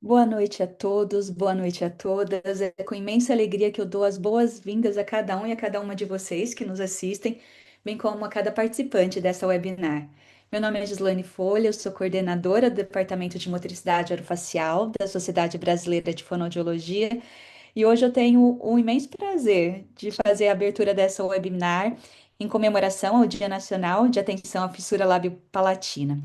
Boa noite a todos, boa noite a todas. É com imensa alegria que eu dou as boas-vindas a cada um e a cada uma de vocês que nos assistem, bem como a cada participante dessa webinar. Meu nome é Gislane Folha, eu sou coordenadora do Departamento de Motricidade Orofacial da Sociedade Brasileira de Fonoaudiologia e hoje eu tenho o imenso prazer de fazer a abertura dessa webinar em comemoração ao Dia Nacional de Atenção à Fissura Lábio-Palatina.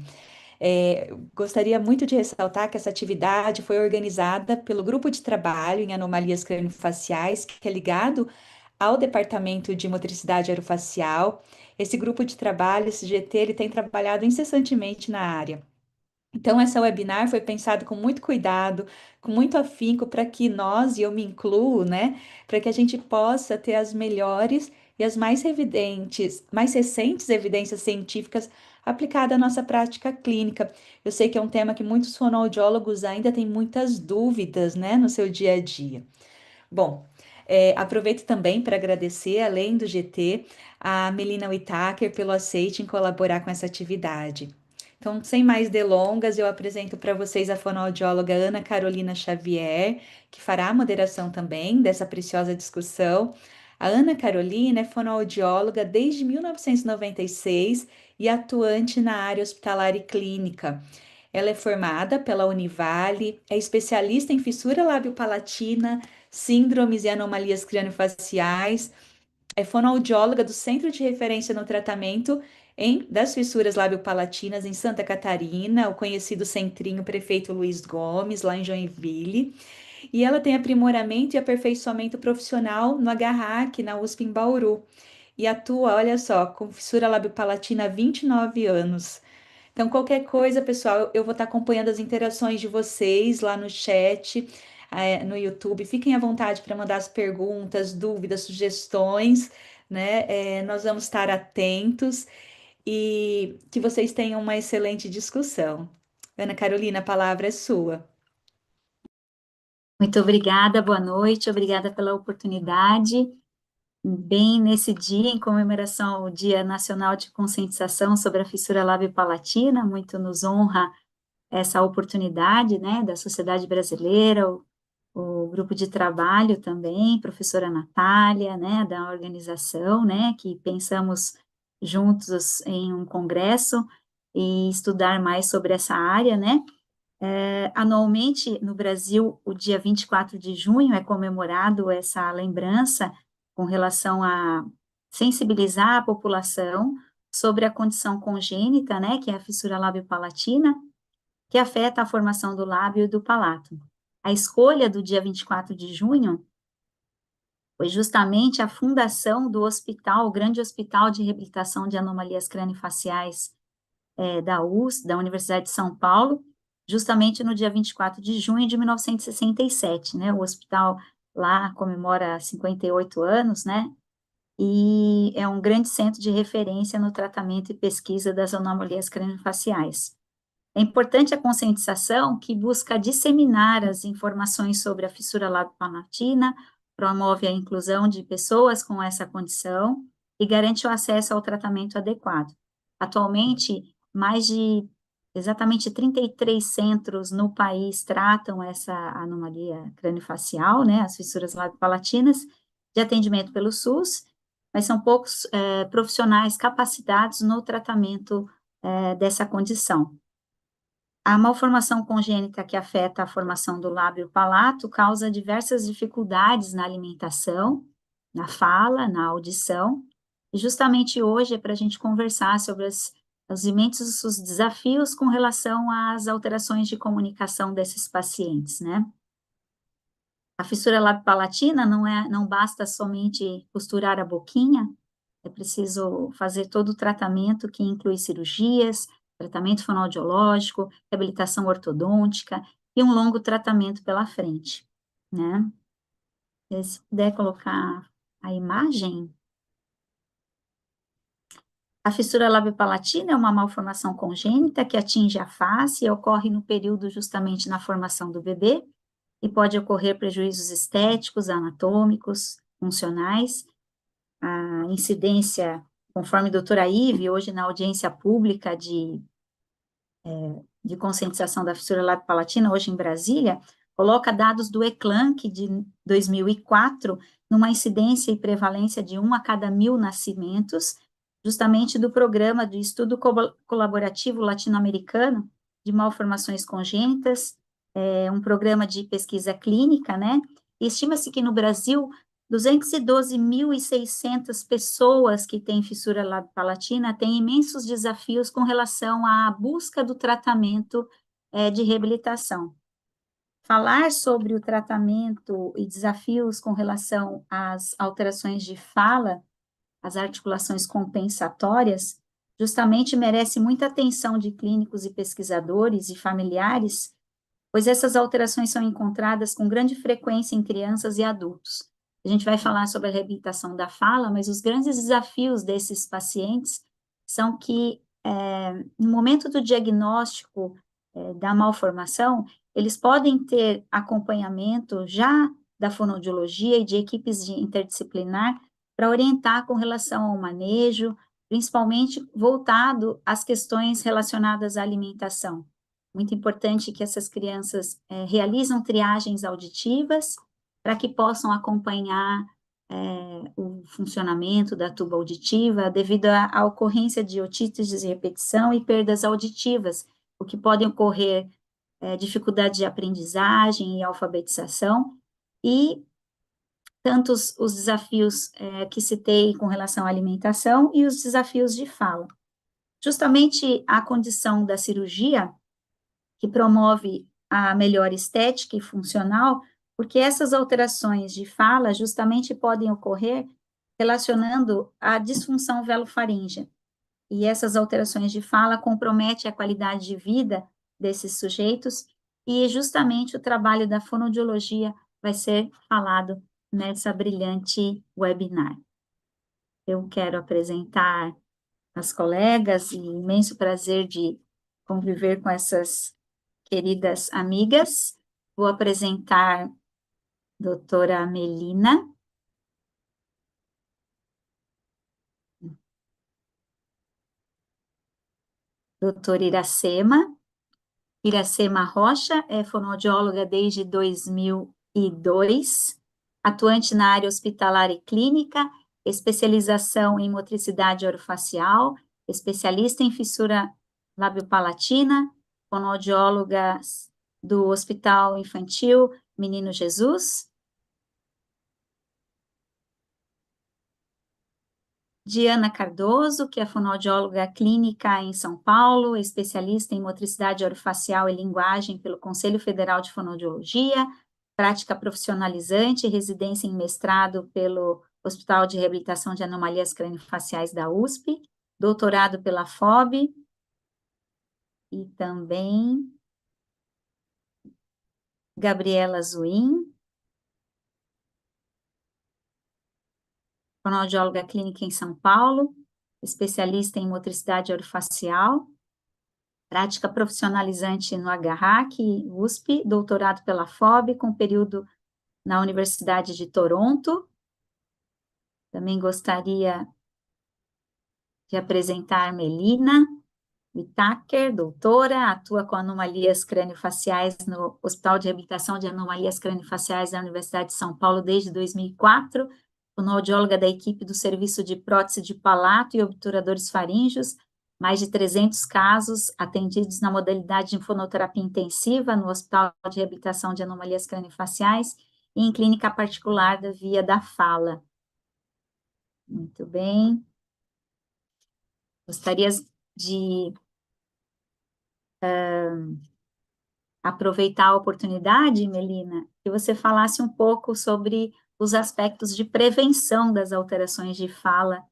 Gostaria muito de ressaltar que essa atividade foi organizada pelo Grupo de Trabalho em Anomalias Craniofaciais, que é ligado ao Departamento de Motricidade Orofacial. Esse grupo de trabalho, esse GT, ele tem trabalhado incessantemente na área. Então, essa webinar foi pensada com muito cuidado, com muito afinco, para que nós, e eu me incluo, né, para que a gente possa ter as melhores e as mais evidentes, mais recentes evidências científicas aplicadas à nossa prática clínica. Eu sei que é um tema que muitos fonoaudiólogos ainda têm muitas dúvidas, né, no seu dia a dia. Bom, aproveito também para agradecer, além do GT, a Melina Whittaker pelo aceite em colaborar com essa atividade. Então, sem mais delongas, eu apresento para vocês a fonoaudióloga Ana Carolina Xavier, que fará a moderação também dessa preciosa discussão. A Ana Carolina é fonoaudióloga desde 1996 e atuante na área hospitalar e clínica. Ela é formada pela Univale, é especialista em fissura lábio-palatina, síndromes e anomalias craniofaciais, é fonoaudióloga do Centro de Referência no Tratamento das Fissuras Lábio-Palatinas em Santa Catarina, o conhecido Centrinho Prefeito Luiz Gomes, lá em Joinville. E ela tem aprimoramento e aperfeiçoamento profissional no HRAC, na USP em Bauru. E atua, olha só, com fissura lábio-palatina há 29 anos. Então, qualquer coisa, pessoal, eu vou estar acompanhando as interações de vocês lá no chat, no YouTube. Fiquem à vontade para mandar as perguntas, dúvidas, sugestões, né? Nós vamos estar atentos e que vocês tenham uma excelente discussão. Ana Carolina, a palavra é sua. Muito obrigada, boa noite, obrigada pela oportunidade. Bem, nesse dia, em comemoração ao Dia Nacional de Conscientização sobre a Fissura Lábio-Palatina, muito nos honra essa oportunidade, né, da sociedade brasileira, o grupo de trabalho também, professora Natália, né, da organização, né, que pensamos juntos em um congresso e estudar mais sobre essa área, né. Anualmente, no Brasil, o dia 24 de junho é comemorado essa lembrança com relação a sensibilizar a população sobre a condição congênita, né, que é a fissura lábio-palatina, que afeta a formação do lábio e do palato. A escolha do dia 24 de junho foi justamente a fundação do hospital, o Grande Hospital de Reabilitação de Anomalias Craniofaciais da USP, da Universidade de São Paulo, justamente no dia 24 de junho de 1967, né? O hospital lá comemora 58 anos, né? E é um grande centro de referência no tratamento e pesquisa das anomalias craniofaciais. É importante a conscientização que busca disseminar as informações sobre a fissura lábio-palatina, promove a inclusão de pessoas com essa condição e garante o acesso ao tratamento adequado. Atualmente, mais de exatamente 33 centros no país tratam essa anomalia craniofacial, né, as fissuras lábio-palatinas, de atendimento pelo SUS, mas são poucos profissionais capacitados no tratamento dessa condição. A malformação congênita que afeta a formação do lábio palato causa diversas dificuldades na alimentação, na fala, na audição, e justamente hoje é para a gente conversar sobre os imensos desafios com relação às alterações de comunicação desses pacientes, né? A fissura lábio-palatina não basta somente costurar a boquinha, é preciso fazer todo o tratamento que inclui cirurgias, tratamento fonoaudiológico, reabilitação ortodôntica e um longo tratamento pela frente, né? E se puder colocar a imagem. A fissura lábio-palatina é uma malformação congênita que atinge a face e ocorre no período justamente na formação do bebê e pode ocorrer prejuízos estéticos, anatômicos, funcionais. A incidência, conforme a doutora Ive, hoje na audiência pública de conscientização da fissura lábio-palatina, hoje em Brasília, coloca dados do ECLANC de 2004, numa incidência e prevalência de 1 a cada 1.000 nascimentos, justamente do programa de estudo colaborativo latino-americano de malformações congênitas, um programa de pesquisa clínica, né? E estima-se que no Brasil 212.600 pessoas que têm fissura lábio-palatina têm imensos desafios com relação à busca do tratamento de reabilitação. Falar sobre o tratamento e desafios com relação às alterações de fala, as articulações compensatórias, justamente merece muita atenção de clínicos e pesquisadores e familiares, pois essas alterações são encontradas com grande frequência em crianças e adultos. A gente vai falar sobre a reabilitação da fala, mas os grandes desafios desses pacientes são que, no momento do diagnóstico da malformação, eles podem ter acompanhamento já da fonoaudiologia e de equipes interdisciplinar para orientar com relação ao manejo, principalmente voltado às questões relacionadas à alimentação. Muito importante que essas crianças realizam triagens auditivas para que possam acompanhar o funcionamento da tuba auditiva devido à ocorrência de otites de repetição e perdas auditivas, o que podem ocorrer dificuldade de aprendizagem e alfabetização, e tantos os desafios que citei com relação à alimentação e os desafios de fala. Justamente a condição da cirurgia que promove a melhor estética e funcional, porque essas alterações de fala justamente podem ocorrer relacionando a disfunção velofaríngea. E essas alterações de fala comprometem a qualidade de vida desses sujeitos, e justamente o trabalho da fonoaudiologia vai ser falado nessa brilhante webinar. Eu quero apresentar as colegas e imenso prazer de conviver com essas queridas amigas. Vou apresentar doutora Melina, doutora Iracema Rocha, é fonoaudióloga desde 2002, atuante na área hospitalar e clínica, especialização em motricidade orofacial, especialista em fissura labiopalatina, fonoaudióloga do Hospital Infantil Menino Jesus. Diana Cardoso, que é fonoaudióloga clínica em São Paulo, especialista em motricidade orofacial e linguagem pelo Conselho Federal de Fonoaudiologia, prática profissionalizante e residência em mestrado pelo Hospital de Reabilitação de Anomalias Craniofaciais da USP, doutorado pela FOB, e também Gabriela Zuin, fonoaudióloga clínica em São Paulo, especialista em motricidade orofacial, prática profissionalizante no HRAC, USP, doutorado pela FOB, com período na Universidade de Toronto. Também gostaria de apresentar Melina Whittaker, doutora, atua com anomalias craniofaciais no Hospital de Reabilitação de Anomalias Craniofaciais da Universidade de São Paulo desde 2004, fonoaudióloga da equipe do Serviço de Prótese de Palato e Obturadores Faríngeos, mais de 300 casos atendidos na modalidade de fonoterapia intensiva no Hospital de Reabilitação de Anomalias Craniofaciais e em clínica particular da via da fala. Muito bem. Gostaria de aproveitar a oportunidade, Melina, que você falasse um pouco sobre os aspectos de prevenção das alterações de fala.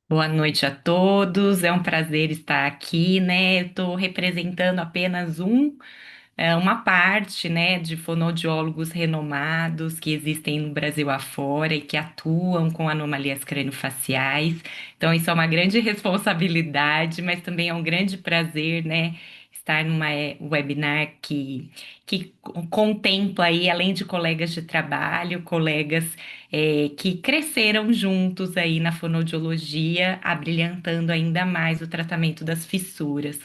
Boa noite a todos, é um prazer estar aqui, né? Eu estou representando apenas uma parte, né, de fonoaudiólogos renomados que existem no Brasil afora e que atuam com anomalias craniofaciais. Então, isso é uma grande responsabilidade, mas também é um grande prazer, né, estar numa webinar que contempla aí, além de colegas de trabalho, colegas que cresceram juntos aí na fonoaudiologia, abrilhantando ainda mais o tratamento das fissuras.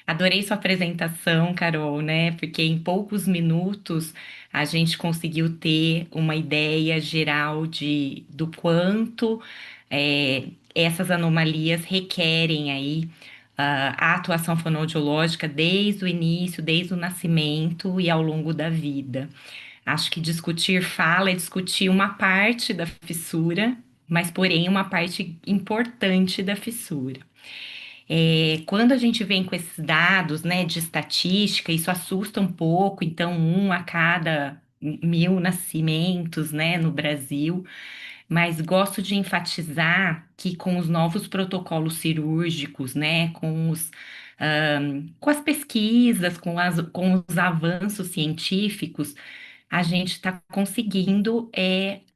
Adorei sua apresentação, Carol, né? Porque em poucos minutos a gente conseguiu ter uma ideia geral do quanto essas anomalias requerem aí a atuação fonoaudiológica desde o início, desde o nascimento e ao longo da vida. Acho que discutir fala é discutir uma parte da fissura, mas porém uma parte importante da fissura. Quando a gente vem com esses dados, né, de estatística, isso assusta um pouco, então, um a cada 1.000 nascimentos, né, no Brasil, mas gosto de enfatizar que com os novos protocolos cirúrgicos, né, com as pesquisas, com os avanços científicos, a gente está conseguindo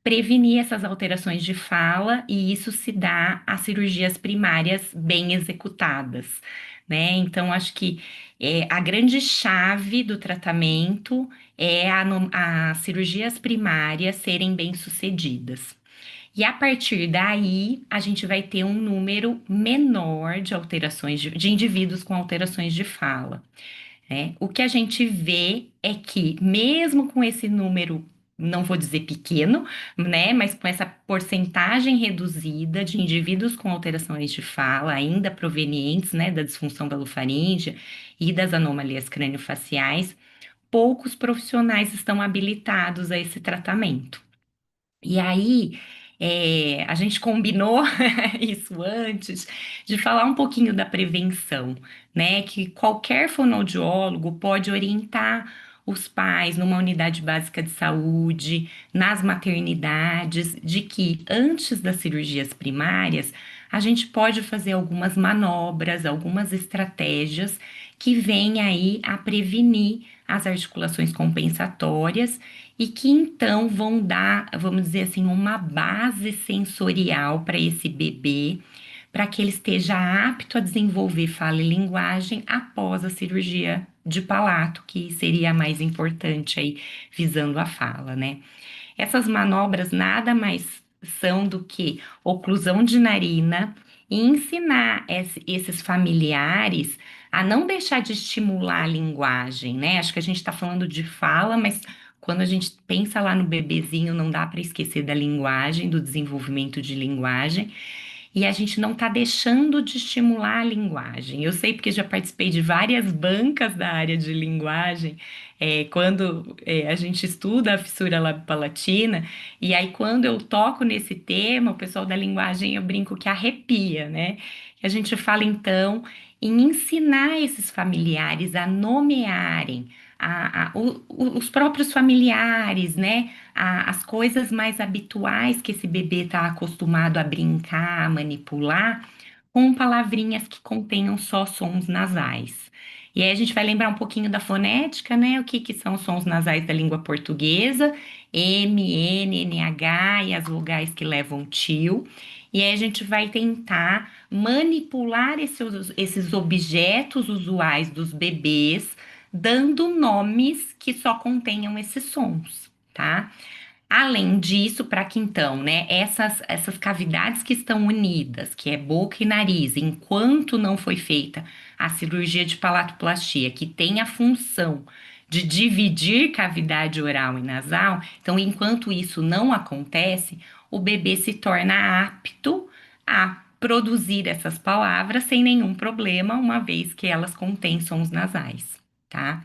prevenir essas alterações de fala, e isso se dá às cirurgias primárias bem executadas, né? Então, acho que a grande chave do tratamento é as cirurgias primárias serem bem-sucedidas. E a partir daí, a gente vai ter um número menor de alterações de indivíduos com alterações de fala, né? O que a gente vê é que, mesmo com esse número, não vou dizer pequeno, né, mas com essa porcentagem reduzida de indivíduos com alterações de fala, ainda provenientes, né, da disfunção balofaríngea e das anomalias craniofaciais, poucos profissionais estão habilitados a esse tratamento. E aí, a gente combinou isso antes, de falar um pouquinho da prevenção, né? Que qualquer fonoaudiólogo pode orientar os pais numa unidade básica de saúde, nas maternidades, de que antes das cirurgias primárias, a gente pode fazer algumas manobras, algumas estratégias que vêm aí a prevenir as articulações compensatórias e que então vão dar, vamos dizer assim, uma base sensorial para esse bebê, para que ele esteja apto a desenvolver fala e linguagem após a cirurgia de palato, que seria a mais importante aí, visando a fala, né? Essas manobras nada mais são do que oclusão de narina e ensinar esses familiares a não deixar de estimular a linguagem, né? Acho que a gente está falando de fala, mas quando a gente pensa lá no bebezinho, não dá para esquecer da linguagem, do desenvolvimento de linguagem, e a gente não está deixando de estimular a linguagem. Eu sei porque já participei de várias bancas da área de linguagem, quando a gente estuda a fissura labiopalatina, e aí quando eu toco nesse tema, o pessoal da linguagem, eu brinco que arrepia, né? A gente fala então em ensinar esses familiares a nomearem os próprios familiares, né? As coisas mais habituais que esse bebê está acostumado a brincar, a manipular, com palavrinhas que contenham só sons nasais. E aí a gente vai lembrar um pouquinho da fonética, né? O que que são os sons nasais da língua portuguesa, M, N, NH e as vogais que levam til. E aí a gente vai tentar manipular esses objetos usuais dos bebês, dando nomes que só contenham esses sons, tá? Além disso, para que então, né, essas cavidades que estão unidas, que é boca e nariz, enquanto não foi feita a cirurgia de palatoplastia, que tem a função de dividir cavidade oral e nasal, então, enquanto isso não acontece, o bebê se torna apto a produzir essas palavras sem nenhum problema, uma vez que elas contêm sons nasais, tá?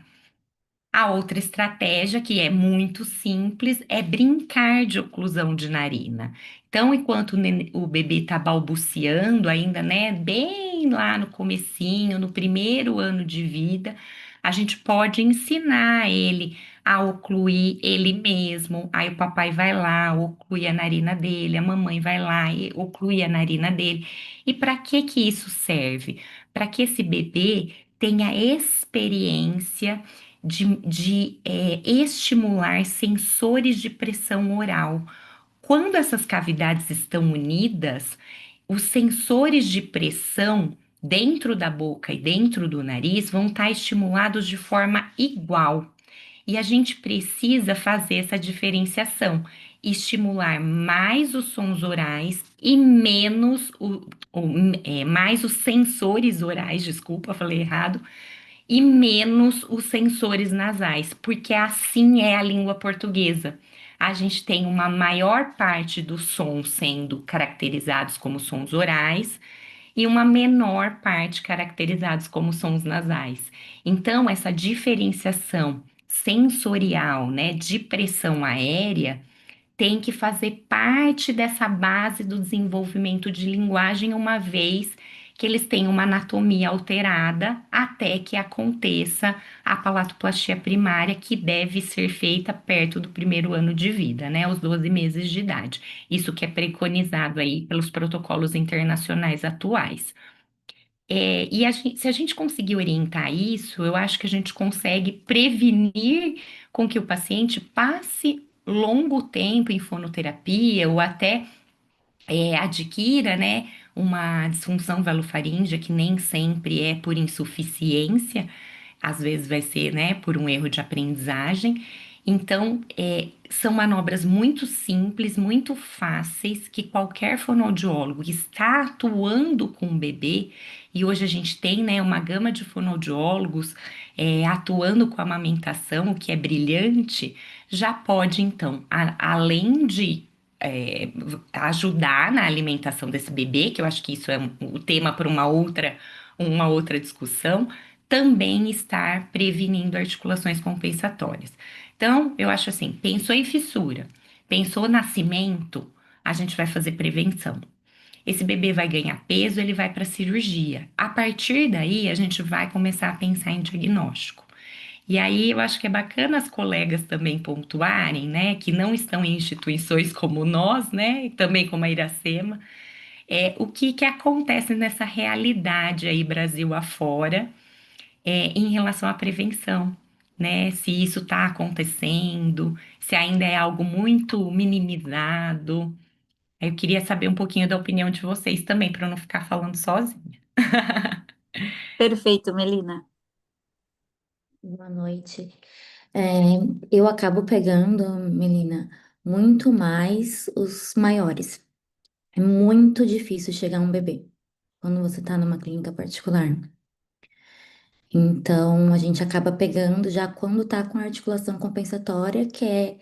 A outra estratégia, que é muito simples, é brincar de oclusão de narina. Então, enquanto o bebê está balbuciando ainda, né, bem lá no comecinho, no primeiro ano de vida, a gente pode ensinar ele a ocluir ele mesmo. Aí o papai vai lá, oclui a narina dele, a mamãe vai lá e oclui a narina dele. E para que que isso serve? Para que esse bebê tenha experiência de estimular sensores de pressão oral. Quando essas cavidades estão unidas, os sensores de pressão dentro da boca e dentro do nariz vão estar estimulados de forma igual. E a gente precisa fazer essa diferenciação, estimular mais os sons orais e menos mais os sensores orais, desculpa, falei errado, e menos os sensores nasais, porque assim é a língua portuguesa. A gente tem uma maior parte dos sons sendo caracterizados como sons orais e uma menor parte caracterizados como sons nasais. Então, essa diferenciação sensorial, né, de pressão aérea tem que fazer parte dessa base do desenvolvimento de linguagem, uma vez que eles têm uma anatomia alterada até que aconteça a palatoplastia primária, que deve ser feita perto do primeiro ano de vida, né, aos 12 meses de idade. Isso que é preconizado aí pelos protocolos internacionais atuais. Se a gente conseguir orientar isso, eu acho que a gente consegue prevenir com que o paciente passe longo tempo em fonoterapia ou até adquira, né, uma disfunção velofaríngea que nem sempre é por insuficiência, às vezes vai ser, né, por um erro de aprendizagem. Então, são manobras muito simples, muito fáceis, que qualquer fonoaudiólogo que está atuando com o bebê, e hoje a gente tem, né, uma gama de fonoaudiólogos atuando com a amamentação, o que é brilhante, já pode, então, além de ajudar na alimentação desse bebê, que eu acho que isso é o tema para uma outra discussão, também estar prevenindo articulações compensatórias. Então, eu acho assim, pensou em fissura, pensou nascimento, a gente vai fazer prevenção. Esse bebê vai ganhar peso, ele vai para a cirurgia. A partir daí, a gente vai começar a pensar em diagnóstico. E aí eu acho que é bacana as colegas também pontuarem, né, que não estão em instituições como nós, né, e também como a Iracema, o que que acontece nessa realidade aí Brasil afora, em relação à prevenção, né, se isso está acontecendo, se ainda é algo muito minimizado. Eu queria saber um pouquinho da opinião de vocês também, para eu não ficar falando sozinha. Perfeito, Melina. Boa noite. É, eu acabo pegando, Melina, muito mais os maiores. É muito difícil chegar a um bebê quando você está numa clínica particular. Então, a gente acaba pegando já quando está com articulação compensatória, que é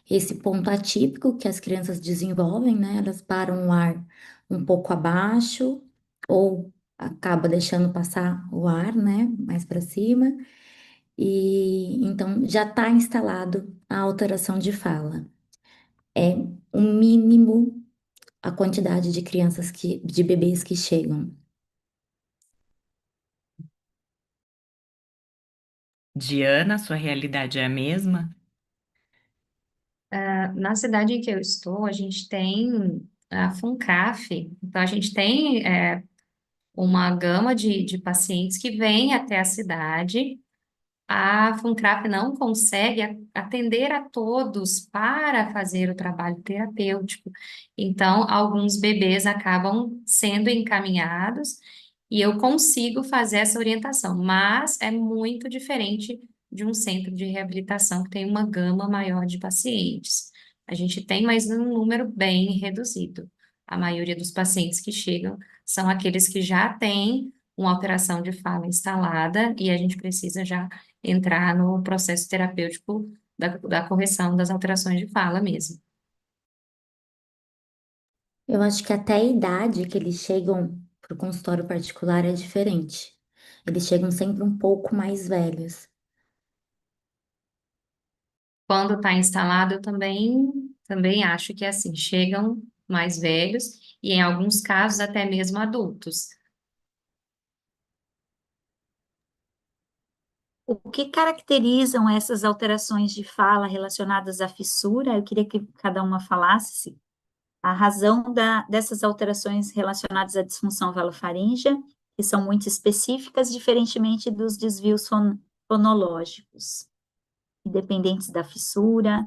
esse ponto atípico que as crianças desenvolvem, né? Elas param o ar um pouco abaixo ou acaba deixando passar o ar, né? Mais para cima. E então já está instalado a alteração de fala. É o mínimo a quantidade de de bebês que chegam. Diana, sua realidade é a mesma? Na cidade em que eu estou, a gente tem a FUNCAF, então a gente tem uma gama de pacientes que vêm até a cidade. A FUNCAF não consegue atender a todos para fazer o trabalho terapêutico. Então, alguns bebês acabam sendo encaminhados e eu consigo fazer essa orientação, mas é muito diferente de um centro de reabilitação que tem uma gama maior de pacientes. A gente tem, mas num número bem reduzido. A maioria dos pacientes que chegam são aqueles que já têm uma alteração de fala instalada e a gente precisa já entrar no processo terapêutico da correção das alterações de fala mesmo. Eu acho que até a idade que eles chegam para o consultório particular é diferente. Eles chegam sempre um pouco mais velhos. Quando está instalado, eu também acho que é assim, chegam mais velhos e em alguns casos até mesmo adultos. O que caracterizam essas alterações de fala relacionadas à fissura? Eu queria que cada uma falasse a razão dessas alterações relacionadas à disfunção velofaríngea, que são muito específicas, diferentemente dos desvios fonológicos, independentes da fissura.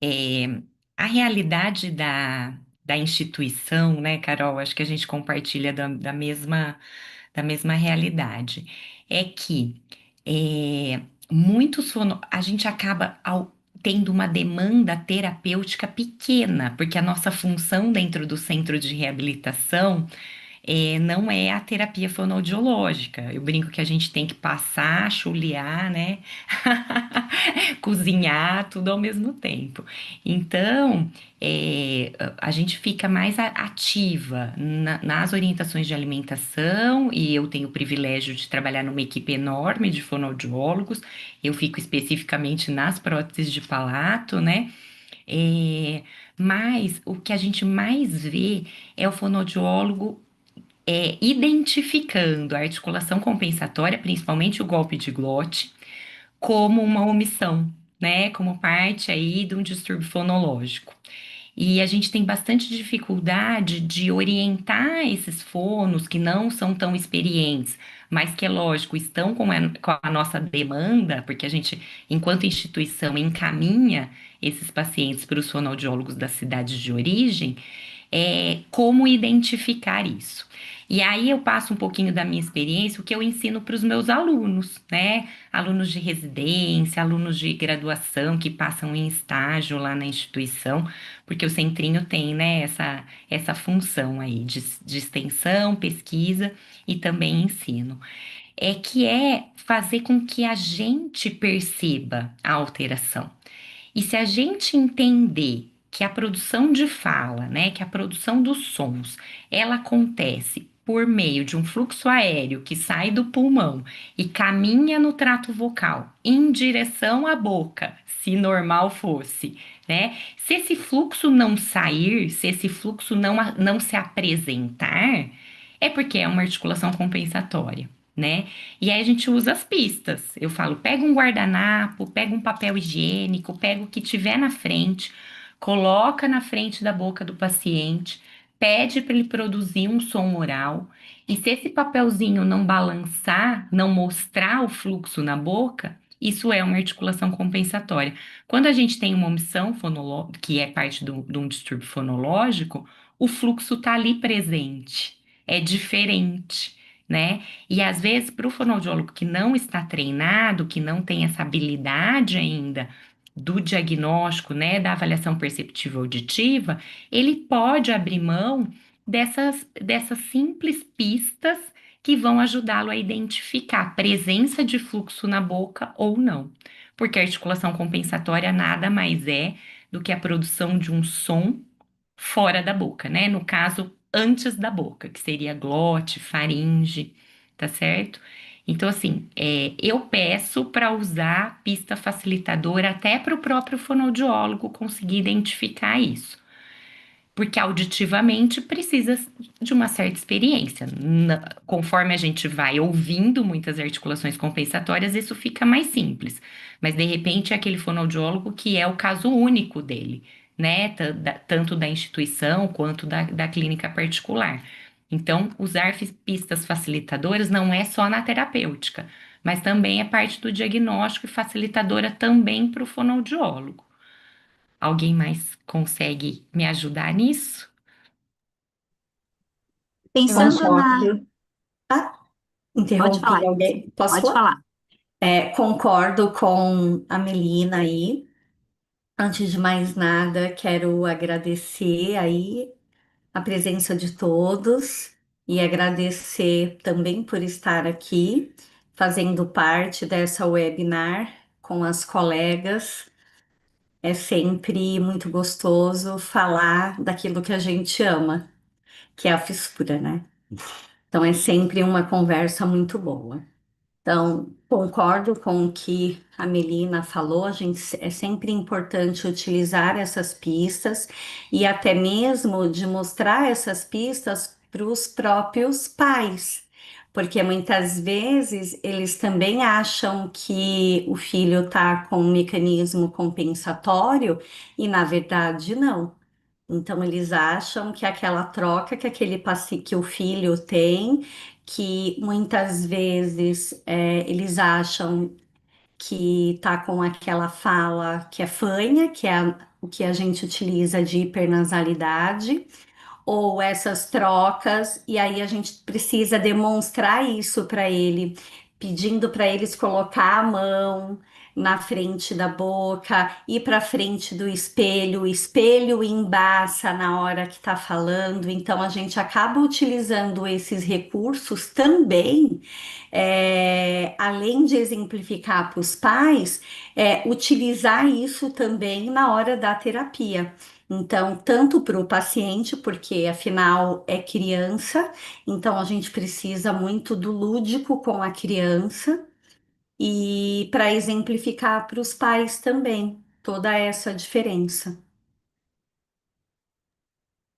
É, a realidade da da instituição, né, Carol? Acho que a gente compartilha da mesma realidade. É que é, a gente acaba tendo uma demanda terapêutica pequena, porque a nossa função dentro do centro de reabilitação não é a terapia fonoaudiológica. Eu brinco que a gente tem que passar, chulear, né? Cozinhar, tudo ao mesmo tempo. Então, a gente fica mais ativa nas orientações de alimentação, e eu tenho o privilégio de trabalhar numa equipe enorme de fonoaudiólogos. Eu fico especificamente nas próteses de palato, né? É, mas o que a gente mais vê é o fonoaudiólogo identificando a articulação compensatória, principalmente o golpe de glote, como uma omissão, né? Como parte aí de um distúrbio fonológico. E a gente tem bastante dificuldade de orientar esses fonos que não são tão experientes, mas que, é lógico, estão com a nossa demanda, porque a gente, enquanto instituição, encaminha esses pacientes para os fonoaudiólogos das cidades de origem, como identificar isso. E aí eu passo um pouquinho da minha experiência, o que eu ensino para os meus alunos, né? Alunos de residência, alunos de graduação que passam em estágio lá na instituição, porque o centrinho tem, né, essa função aí de extensão, pesquisa e também ensino. Que é fazer com que a gente perceba a alteração. E se a gente entender que a produção de fala, né, que a produção dos sons, ela acontece por meio de um fluxo aéreo que sai do pulmão e caminha no trato vocal em direção à boca, se normal fosse, né? Se esse fluxo não sair, se esse fluxo não se apresentar, é porque é uma articulação compensatória, né? E aí a gente usa as pistas. Eu falo, pega um guardanapo, pega um papel higiênico, pega o que tiver na frente, coloca na frente da boca do paciente, pede para ele produzir um som oral. E se esse papelzinho não balançar, não mostrar o fluxo na boca, isso é uma articulação compensatória. Quando a gente tem uma omissão fonológica, que é parte de um distúrbio fonológico, o fluxo está ali presente, é diferente, né? E às vezes, para o fonoaudiólogo que não está treinado, que não tem essa habilidade ainda do diagnóstico, né, da avaliação perceptiva auditiva, ele pode abrir mão dessas simples pistas que vão ajudá-lo a identificar a presença de fluxo na boca ou não. Porque a articulação compensatória nada mais é do que a produção de um som fora da boca, né? No caso, antes da boca, que seria glote, faringe, tá certo? Então, assim, eu peço para usar pista facilitadora até para o próprio fonoaudiólogo conseguir identificar isso, porque auditivamente precisa de uma certa experiência. Conforme a gente vai ouvindo muitas articulações compensatórias, isso fica mais simples. Mas de repente é aquele fonoaudiólogo que é o caso único dele, né? Tanto da instituição quanto da clínica particular. Então, usar pistas facilitadoras não é só na terapêutica, mas também é parte do diagnóstico e facilitadora também para o fonoaudiólogo. Alguém mais consegue me ajudar nisso? Pensando na. Concordo. Ah, Pode interrompi falar, alguém. Posso pode falar? falar. Concordo com a Melina aí. Antes de mais nada, quero agradecer aí a presença de todos e agradecer também por estar aqui, fazendo parte dessa webinar com as colegas. É sempre muito gostoso falar daquilo que a gente ama, que é a fissura, né? Então é sempre uma conversa muito boa. Então, concordo com o que a Melina falou, é sempre importante utilizar essas pistas e até mesmo de mostrar essas pistas para os próprios pais, porque muitas vezes eles também acham que o filho está com um mecanismo compensatório e na verdade não. Então, eles acham que aquela troca que que o filho tem, que muitas vezes eles acham que tá com aquela fala que é fanha, que é o que a gente utiliza de hipernasalidade ou essas trocas, e aí a gente precisa demonstrar isso para ele, pedindo para eles colocar a mão na frente da boca, ir para frente do espelho, o espelho embaça na hora que está falando, então a gente acaba utilizando esses recursos também, além de exemplificar para os pais, utilizar isso também na hora da terapia. Então, tanto para o paciente, porque afinal é criança, então a gente precisa muito do lúdico com a criança, e para exemplificar para os pais também toda essa diferença.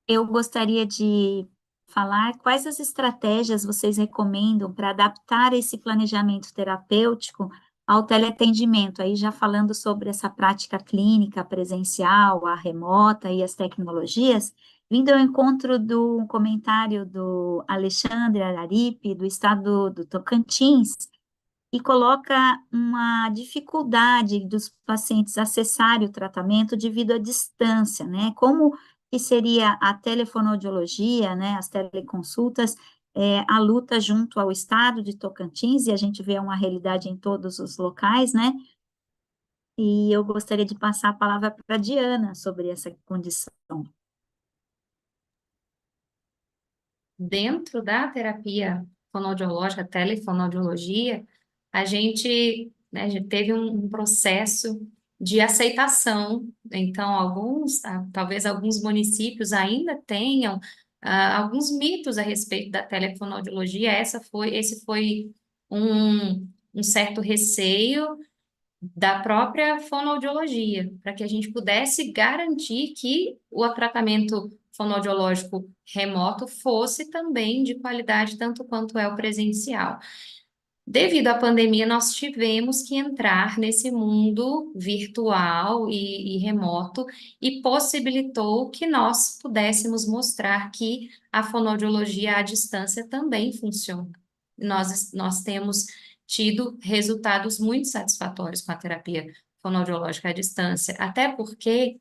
Eu gostaria de falar quais as estratégias vocês recomendam para adaptar esse planejamento terapêutico ao teleatendimento, aí já falando sobre essa prática clínica presencial, a remota e as tecnologias, vindo ao encontro do comentário do Alexandre Araripe, do estado do Tocantins, e coloca uma dificuldade dos pacientes acessarem o tratamento devido à distância, né? Como que seria a telefonoaudiologia, né? As teleconsultas, a luta junto ao estado de Tocantins, e a gente vê uma realidade em todos os locais, né? E eu gostaria de passar a palavra para a Diana sobre essa condição. Dentro da terapia fonoaudiológica, telefonoaudiologia, a gente, né, já teve um processo de aceitação. Então, talvez alguns municípios ainda tenham alguns mitos a respeito da telefonoaudiologia. Esse foi um certo receio da própria fonoaudiologia, para que a gente pudesse garantir que o tratamento fonoaudiológico remoto fosse também de qualidade, tanto quanto é o presencial. Devido à pandemia, nós tivemos que entrar nesse mundo virtual e remoto, e possibilitou que nós pudéssemos mostrar que a fonoaudiologia à distância também funciona. Nós temos tido resultados muito satisfatórios com a terapia fonoaudiológica à distância, até porque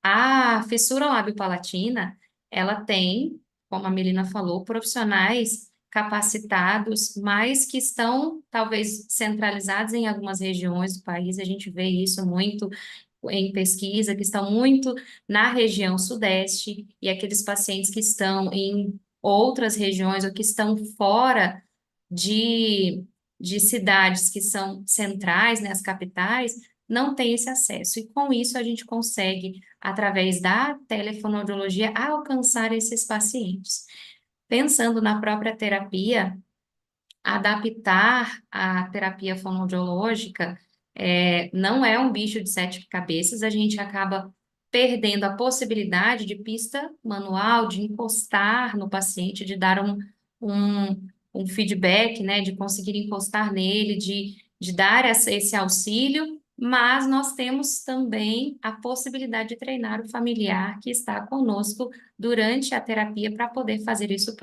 a fissura lábio-palatina, ela tem, como a Melina falou, profissionais capacitados, mas que estão talvez centralizados em algumas regiões do país. A gente vê isso muito em pesquisa, que estão muito na região sudeste, e aqueles pacientes que estão em outras regiões ou que estão fora de, de cidades que são centrais, né, as capitais, não têm esse acesso. E com isso a gente consegue, através da telefonoaudiologia, alcançar esses pacientes. Pensando na própria terapia, adaptar a terapia fonoaudiológica não é um bicho de sete cabeças, a gente acaba perdendo a possibilidade de pista manual, de encostar no paciente, de dar um feedback, né, de conseguir encostar nele, de dar esse auxílio, mas nós temos também a possibilidade de treinar o familiar que está conosco durante a terapia para poder fazer isso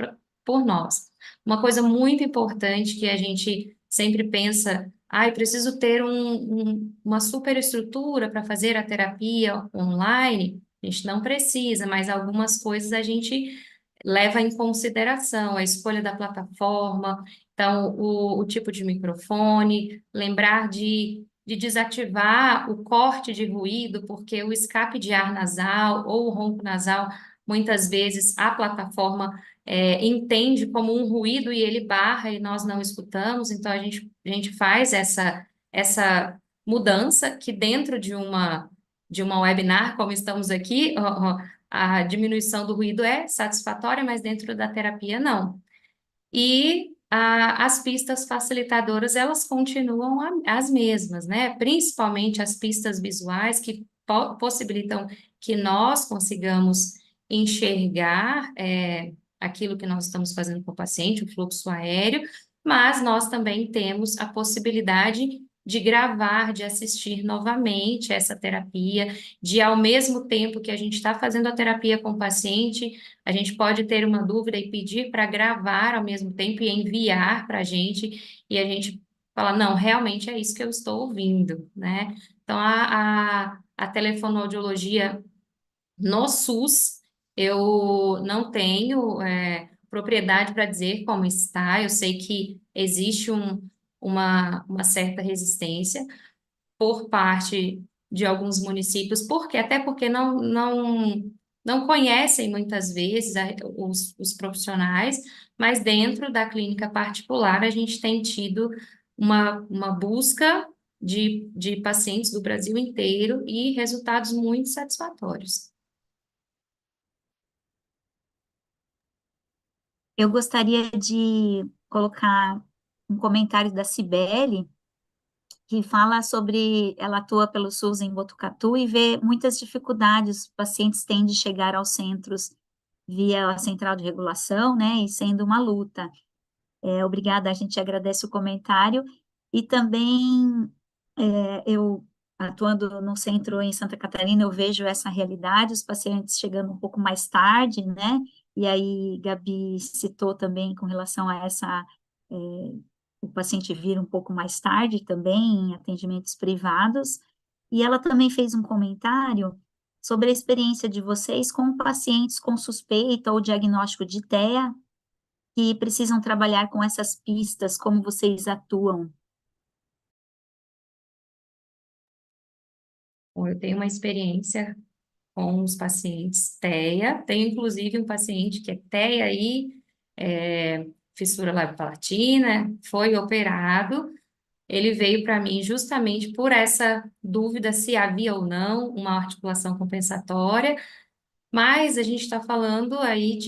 por nós. Uma coisa muito importante que a gente sempre pensa, eu preciso ter uma superestrutura para fazer a terapia online. A gente não precisa, mas algumas coisas a gente leva em consideração, a escolha da plataforma, então o tipo de microfone, lembrar de desativar o corte de ruído, porque o escape de ar nasal ou o ronco nasal, muitas vezes a plataforma entende como um ruído e ele barra e nós não escutamos, então a gente faz essa mudança que dentro de uma webinar, como estamos aqui, a diminuição do ruído é satisfatória, mas dentro da terapia não. E as pistas facilitadoras, elas continuam as mesmas, né? Principalmente as pistas visuais que possibilitam que nós consigamos enxergar aquilo que nós estamos fazendo com o paciente, o fluxo aéreo, mas nós também temos a possibilidade de gravar, de assistir novamente essa terapia, de ao mesmo tempo que a gente está fazendo a terapia com o paciente, a gente pode ter uma dúvida e pedir para gravar ao mesmo tempo e enviar para a gente, e a gente fala, não, realmente é isso que eu estou ouvindo, né? Então, a telefonoaudiologia no SUS, eu não tenho propriedade para dizer como está, eu sei que existe uma certa resistência por parte de alguns municípios, porque até porque não conhecem muitas vezes os profissionais, mas dentro da clínica particular a gente tem tido uma busca de pacientes do Brasil inteiro e resultados muito satisfatórios. Eu gostaria de colocar um comentário da Cibele, que fala sobre, ela atua pelo SUS em Botucatu e vê muitas dificuldades os pacientes têm de chegar aos centros via a central de regulação, né, e sendo uma luta. Obrigada, a gente agradece o comentário, e também eu, atuando no centro em Santa Catarina, eu vejo essa realidade, os pacientes chegando um pouco mais tarde, né, e aí Gabi citou também com relação a essa, o paciente vir um pouco mais tarde também em atendimentos privados, e ela também fez um comentário sobre a experiência de vocês com pacientes com suspeita ou diagnóstico de TEA, que precisam trabalhar com essas pistas, como vocês atuam. Bom, eu tenho uma experiência com os pacientes TEA, tenho inclusive um paciente que é TEA e fissura labiopalatina, foi operado, ele veio para mim justamente por essa dúvida se havia ou não uma articulação compensatória, mas a gente está falando aí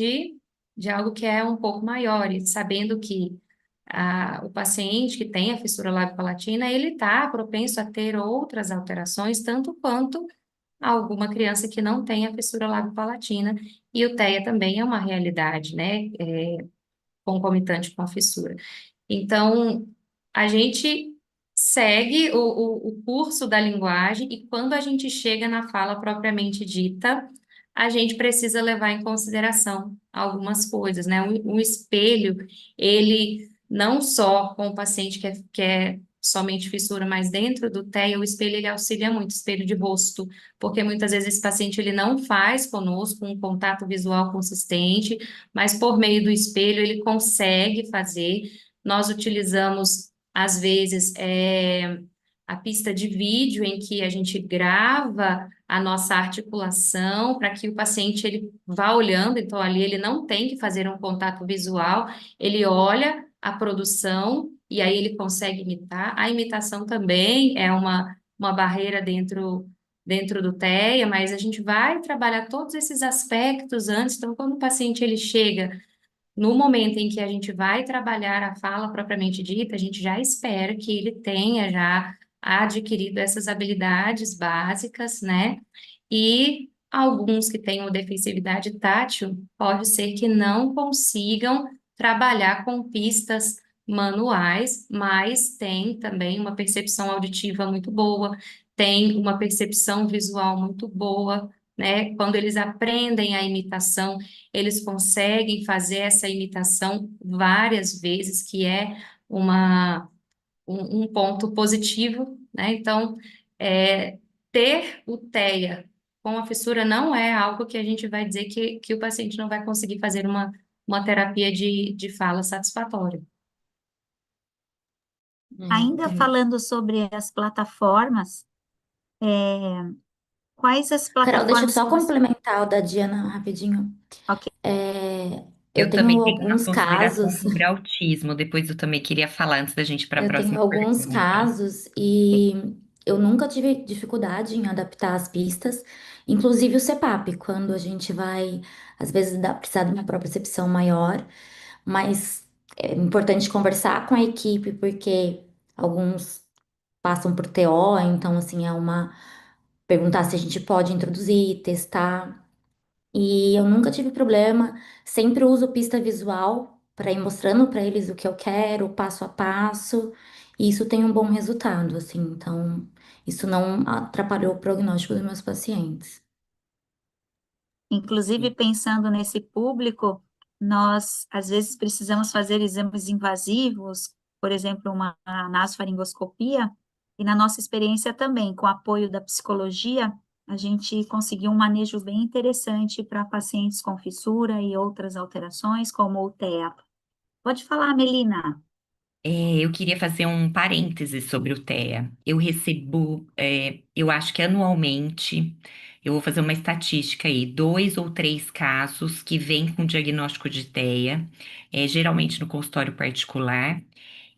de algo que é um pouco maior, e sabendo que o paciente que tem a fissura labiopalatina, ele está propenso a ter outras alterações, tanto quanto alguma criança que não tem a fissura labiopalatina, e o TEA também é uma realidade, né, concomitante com a fissura. Então, a gente segue o curso da linguagem e quando a gente chega na fala propriamente dita, a gente precisa levar em consideração algumas coisas, né? O espelho, ele não só com o paciente que é somente fissura, mas dentro do TEA, o espelho ele auxilia muito, espelho de rosto, porque muitas vezes esse paciente ele não faz conosco um contato visual consistente, mas por meio do espelho ele consegue fazer. Nós utilizamos, às vezes, a pista de vídeo em que a gente grava a nossa articulação para que o paciente ele vá olhando, então ali ele não tem que fazer um contato visual, ele olha a produção e aí ele consegue imitar. A imitação também é uma barreira dentro do TEA, mas a gente vai trabalhar todos esses aspectos antes, então quando o paciente ele chega no momento em que a gente vai trabalhar a fala propriamente dita, a gente já espera que ele tenha já adquirido essas habilidades básicas, né? E alguns que tenham defensividade tátil, pode ser que não consigam trabalhar com pistas manuais, mas tem também uma percepção auditiva muito boa, tem uma percepção visual muito boa, né? Quando eles aprendem a imitação, eles conseguem fazer essa imitação várias vezes, que é um ponto positivo, né? Então, ter o TEA com a fissura não é algo que a gente vai dizer que o paciente não vai conseguir fazer uma terapia de fala satisfatória. Ainda falando sobre as plataformas, quais as Carol, deixa eu plataformas só que você... complementar o da Diana rapidinho. Ok. É, eu Eu tenho também tenho uma alguns consideração casos, sobre autismo, depois eu também queria falar antes da gente ir para a eu tenho próxima alguns pergunta. casos e eu nunca tive dificuldade em adaptar as pistas, inclusive o CPAP, quando a gente vai, às vezes, precisar de uma propriocepção maior, mas é importante conversar com a equipe, porque alguns passam por TO, então, assim, é uma perguntar se a gente pode introduzir, testar. E eu nunca tive problema, sempre uso pista visual para ir mostrando para eles o que eu quero, passo a passo, e isso tem um bom resultado, assim, então isso não atrapalhou o prognóstico dos meus pacientes. Inclusive, pensando nesse público, nós, às vezes, precisamos fazer exames invasivos, por exemplo, uma nasofaringoscopia, e na nossa experiência também, com o apoio da psicologia, a gente conseguiu um manejo bem interessante para pacientes com fissura e outras alterações, como o TEA. Pode falar, Melina. Eu queria fazer um parêntese sobre o TEA. Eu recebo, eu acho que anualmente, eu vou fazer uma estatística aí, 2 ou 3 casos que vêm com diagnóstico de TEA, geralmente no consultório particular,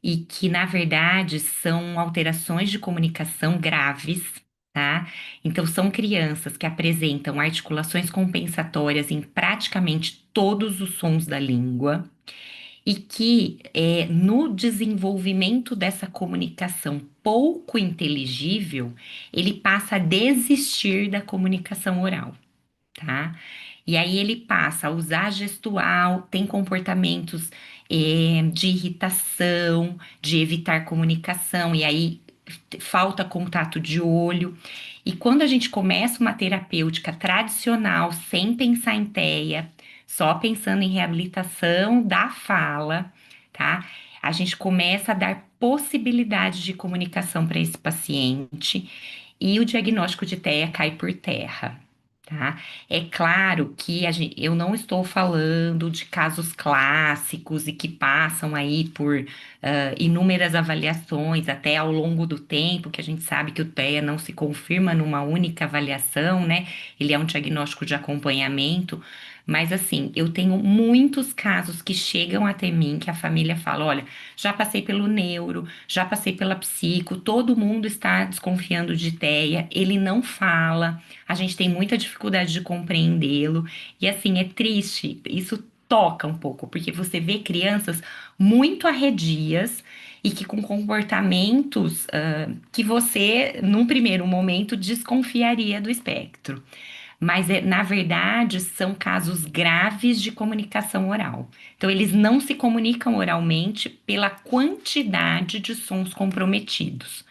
e que, na verdade, são alterações de comunicação graves, tá? Então, são crianças que apresentam articulações compensatórias em praticamente todos os sons da língua e que no desenvolvimento dessa comunicação pouco inteligível, ele passa a desistir da comunicação oral, tá? E aí ele passa a usar gestual, tem comportamentos de irritação, de evitar comunicação, e aí falta contato de olho. E quando a gente começa uma terapêutica tradicional, sem pensar em TEA, só pensando em reabilitação da fala, tá? A gente começa a dar possibilidade de comunicação para esse paciente e o diagnóstico de TEA cai por terra. Tá? É claro que eu não estou falando de casos clássicos e que passam aí por inúmeras avaliações até ao longo do tempo, que a gente sabe que o TEA não se confirma numa única avaliação, né? Ele é um diagnóstico de acompanhamento, mas assim, eu tenho muitos casos que chegam até mim que a família fala: olha, já passei pelo neuro, já passei pela psico, todo mundo está desconfiando de TEA, ele não fala. A gente tem muita dificuldade de compreendê-lo. E assim, é triste, isso toca um pouco, porque você vê crianças muito arredias e que com comportamentos que você, num primeiro momento, desconfiaria do espectro. Mas, na verdade, são casos graves de comunicação oral. Então, eles não se comunicam oralmente pela quantidade de sons comprometidos.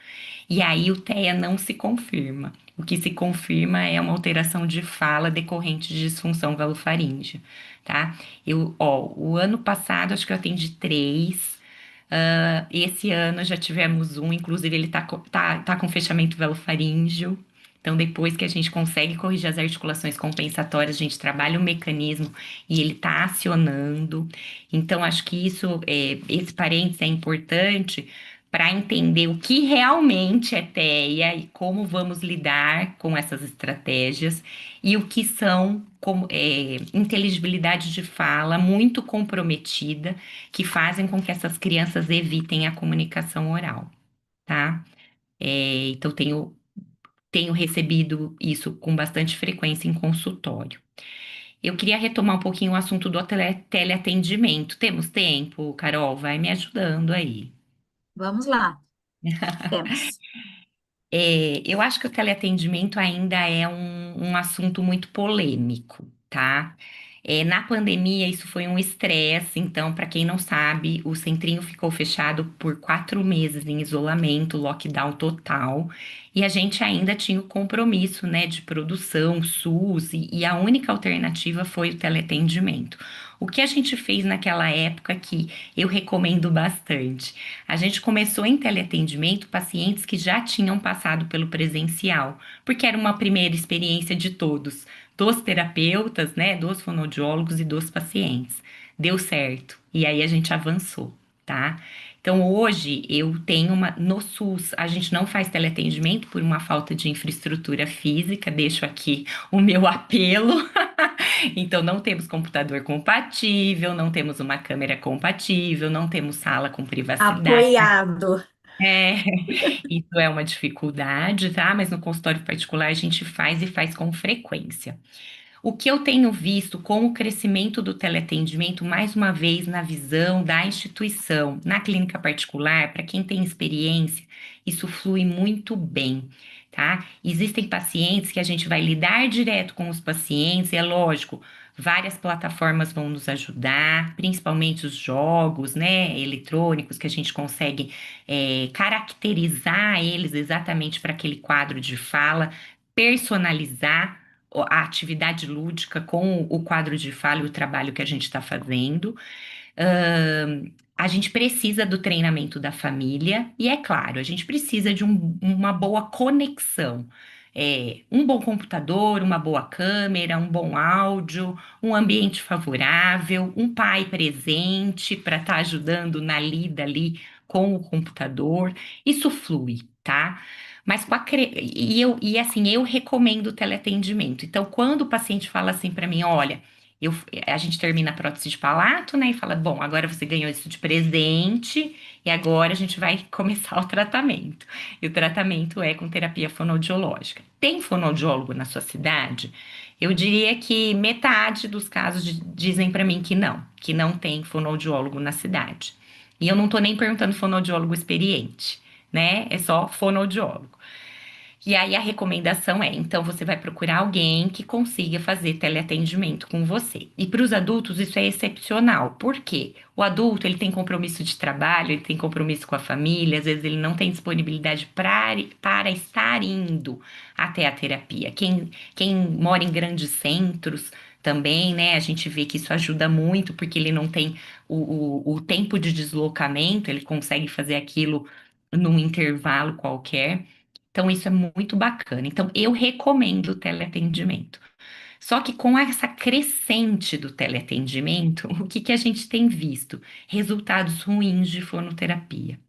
E aí o TEA não se confirma. O que se confirma é uma alteração de fala decorrente de disfunção velofaríngea, tá? O ano passado acho que eu atendi 3. Esse ano já tivemos um, inclusive ele tá com fechamento velofaríngeo. Então, depois que a gente consegue corrigir as articulações compensatórias, a gente trabalha o mecanismo e ele tá acionando. Então, acho que esse parênteses é importante para entender o que realmente é TEA e como vamos lidar com essas estratégias e o que são inteligibilidade de fala muito comprometida que fazem com que essas crianças evitem a comunicação oral, tá? Então, tenho recebido isso com bastante frequência em consultório. Eu queria retomar um pouquinho o assunto do teleatendimento. Temos tempo, Carol? Vai me ajudando aí. Vamos lá, temos. Eu acho que o teleatendimento ainda é um assunto muito polêmico, tá? Na pandemia, isso foi um estresse. Então, para quem não sabe, o centrinho ficou fechado por 4 meses em isolamento, lockdown total. E a gente ainda tinha o compromisso, né, de produção, SUS, e a única alternativa foi o teleatendimento. O que a gente fez naquela época que eu recomendo bastante? A gente começou em teleatendimento pacientes que já tinham passado pelo presencial, porque era uma primeira experiência de todos, dos terapeutas, né, dos fonoaudiólogos e dos pacientes. Deu certo. E aí a gente avançou, tá? Então hoje eu tenho no SUS, a gente não faz teleatendimento por uma falta de infraestrutura física, deixo aqui o meu apelo. Então, não temos computador compatível, não temos uma câmera compatível, não temos sala com privacidade. Apoiado. É, isso é uma dificuldade, tá? Mas no consultório particular a gente faz e faz com frequência. O que eu tenho visto com o crescimento do teleatendimento, mais uma vez, na visão da instituição, na clínica particular, para quem tem experiência, isso flui muito bem, tá? Existem pacientes que a gente vai lidar direto com os pacientes, é lógico, várias plataformas vão nos ajudar, principalmente os jogos, né, eletrônicos, que a gente consegue caracterizar eles exatamente para aquele quadro de fala, personalizar a atividade lúdica com o quadro de fala e o trabalho que a gente está fazendo. A gente precisa do treinamento da família e, é claro, a gente precisa de uma boa conexão. Um bom computador, uma boa câmera, um bom áudio, um ambiente favorável, um pai presente para estar ajudando na lida ali com o computador. Isso flui, tá? Mas assim, eu recomendo o teleatendimento. Então, quando o paciente fala assim para mim, olha, eu, a gente termina a prótese de palato, né? E fala, bom, agora você ganhou isso de presente e agora a gente vai começar o tratamento. E o tratamento é com terapia fonoaudiológica. Tem fonoaudiólogo na sua cidade? Eu diria que metade dos casos dizem para mim que não tem fonoaudiólogo na cidade. E eu não tô nem perguntando fonoaudiólogo experiente, né? É só fonoaudiólogo. E aí a recomendação é, então você vai procurar alguém que consiga fazer teleatendimento com você. E para os adultos isso é excepcional. Por quê? O adulto, ele tem compromisso de trabalho, ele tem compromisso com a família, às vezes ele não tem disponibilidade para estar indo até a terapia. Quem mora em grandes centros também, né? A gente vê que isso ajuda muito, porque ele não tem o tempo de deslocamento, ele consegue fazer aquilo num intervalo qualquer. Então, isso é muito bacana. Então, eu recomendo o teleatendimento. Só que com essa crescente do teleatendimento, o que que a gente tem visto? Resultados ruins de fonoterapia.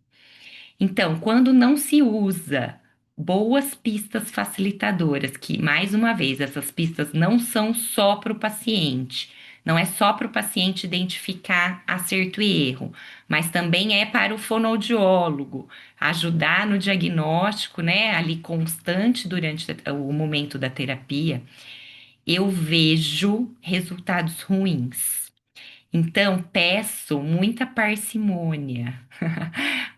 Então, quando não se usa boas pistas facilitadoras, que, mais uma vez, essas pistas não são só para o paciente, não é só para o paciente identificar acerto e erro, mas também é para o fonoaudiólogo ajudar no diagnóstico, né, ali constante durante o momento da terapia, eu vejo resultados ruins. Então, peço muita parcimônia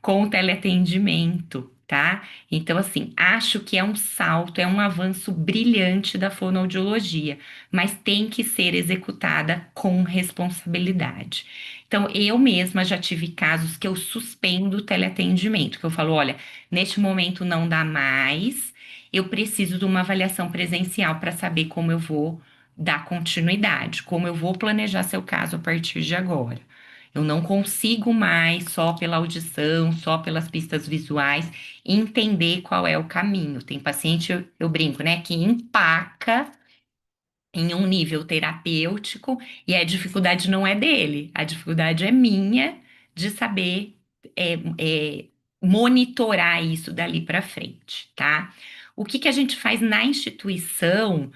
com o teleatendimento, tá? Então, assim, acho que é um salto, é um avanço brilhante da fonoaudiologia, mas tem que ser executada com responsabilidade. Então, eu mesma já tive casos que eu suspendo o teleatendimento, que eu falo, olha, neste momento não dá mais, eu preciso de uma avaliação presencial para saber como eu vou dar continuidade, como eu vou planejar seu caso a partir de agora. Eu não consigo mais, só pela audição, só pelas pistas visuais, entender qual é o caminho. Tem paciente, eu brinco, né, que empaca em um nível terapêutico e a dificuldade não é dele, a dificuldade é minha de saber é, é, monitorar isso dali para frente, tá? O que que a gente faz na instituição,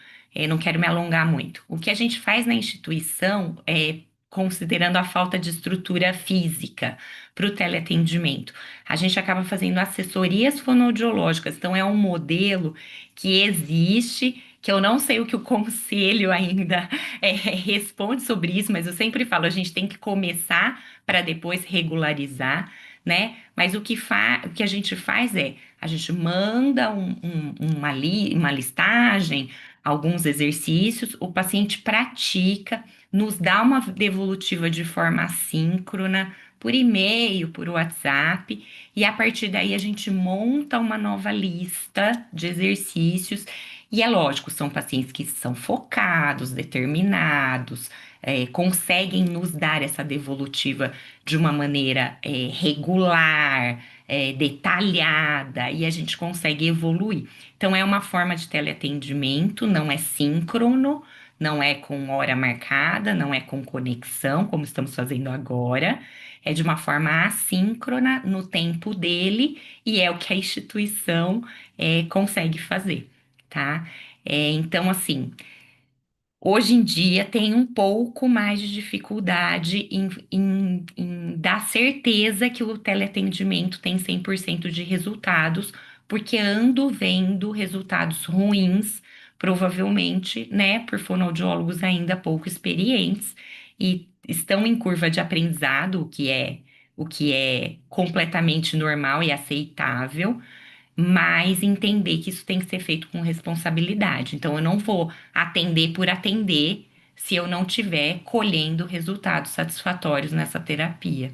não quero me alongar muito, o que a gente faz na instituição é considerando a falta de estrutura física para o teleatendimento. A gente acaba fazendo assessorias fonoaudiológicas, então é um modelo que existe, que eu não sei o que o conselho ainda responde sobre isso, mas eu sempre falo, a gente tem que começar para depois regularizar, né? Mas o que a gente faz é, a gente manda uma listagem, alguns exercícios, o paciente pratica, nos dá uma devolutiva de forma assíncrona, por e-mail, por WhatsApp, e a partir daí a gente monta uma nova lista de exercícios e é lógico, são pacientes que são focados, determinados, conseguem nos dar essa devolutiva de uma maneira regular, detalhada, e a gente consegue evoluir. Então, é uma forma de teleatendimento, não é síncrono, não é com hora marcada, não é com conexão, como estamos fazendo agora. É de uma forma assíncrona, no tempo dele, e é o que a instituição consegue fazer, tá? Então, assim, hoje em dia tem um pouco mais de dificuldade em dar certeza que o teleatendimento tem 100% de resultados, porque ando vendo resultados ruins, provavelmente, né, por fonoaudiólogos ainda pouco experientes e estão em curva de aprendizado, o que é completamente normal e aceitável, mas entender que isso tem que ser feito com responsabilidade. Então, eu não vou atender por atender se eu não tiver colhendo resultados satisfatórios nessa terapia,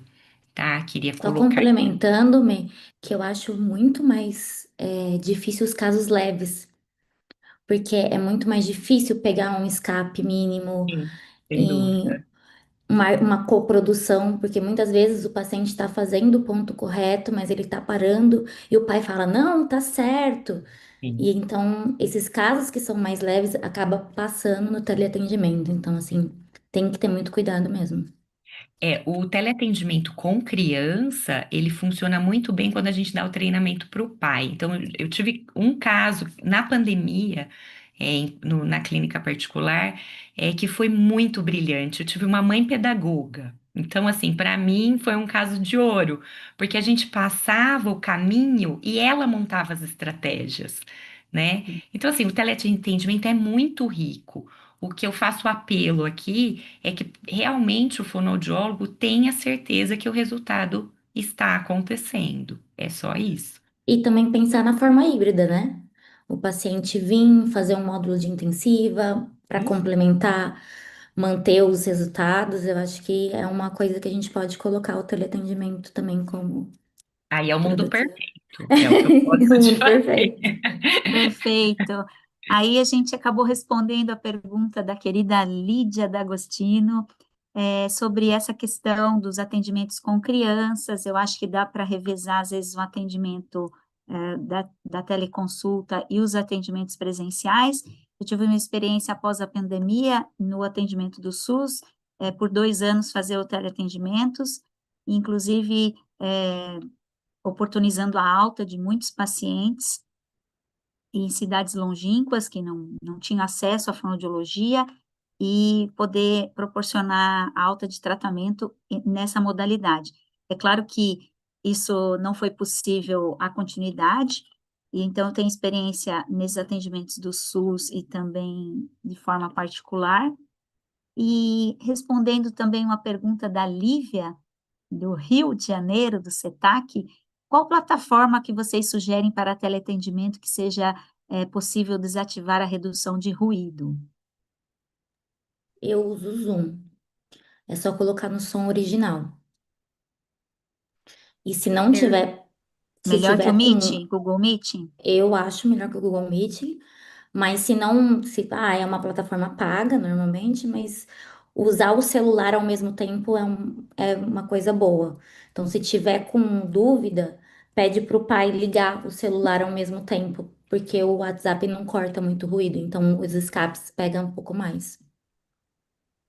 tá? Queria Só colocar. complementando-me, que eu acho muito mais difícil os casos leves, porque é muito mais difícil pegar um escape mínimo Sim, sem em dúvida. uma coprodução, porque muitas vezes o paciente está fazendo o ponto correto, mas ele está parando e o pai fala, não, tá certo. E Sim. então, esses casos que são mais leves acaba passando no teleatendimento. Então, assim, tem que ter muito cuidado mesmo. O teleatendimento com criança, ele funciona muito bem quando a gente dá o treinamento para o pai. Então, eu tive um caso na pandemia, na clínica particular, que foi muito brilhante. Eu tive uma mãe pedagoga. Então, assim, para mim foi um caso de ouro, porque a gente passava o caminho e ela montava as estratégias, né? Então, assim, o teleatendimento é muito rico. O que eu faço apelo aqui é que realmente o fonoaudiólogo tenha certeza que o resultado está acontecendo. É só isso. E também pensar na forma híbrida, né? O paciente vir fazer um módulo de intensiva para Hum? complementar, manter os resultados. Eu acho que é uma coisa que a gente pode colocar o teleatendimento também como Aí é o mundo produto. perfeito. É o que eu O gosto de mundo fazer. perfeito. Perfeito. Aí a gente acabou respondendo a pergunta da querida Lídia D'Agostino, sobre essa questão dos atendimentos com crianças. Eu acho que dá para revezar, às vezes, o atendimento da teleconsulta e os atendimentos presenciais. Eu tive uma experiência após a pandemia no atendimento do SUS, por 2 anos fazer o teleatendimentos, inclusive oportunizando a alta de muitos pacientes em cidades longínquas que não tinham acesso à fonoaudiologia e poder proporcionar alta de tratamento nessa modalidade. É claro que isso não foi possível a continuidade, e então eu tenho experiência nesses atendimentos do SUS e também de forma particular. E respondendo também uma pergunta da Lívia, do Rio de Janeiro, do SETAC, qual plataforma que vocês sugerem para teleatendimento que seja possível desativar a redução de ruído? Eu uso o Zoom. É só colocar no som original. E se não Eu, tiver, se Melhor que o tiver Meet, com, Google Meet? eu acho melhor que o Google Meet, mas se não, se, é uma plataforma paga normalmente, mas usar o celular ao mesmo tempo é uma coisa boa. Então, se tiver com dúvida, pede para o pai ligar o celular ao mesmo tempo, porque o WhatsApp não corta muito ruído, então os escapes pegam um pouco mais.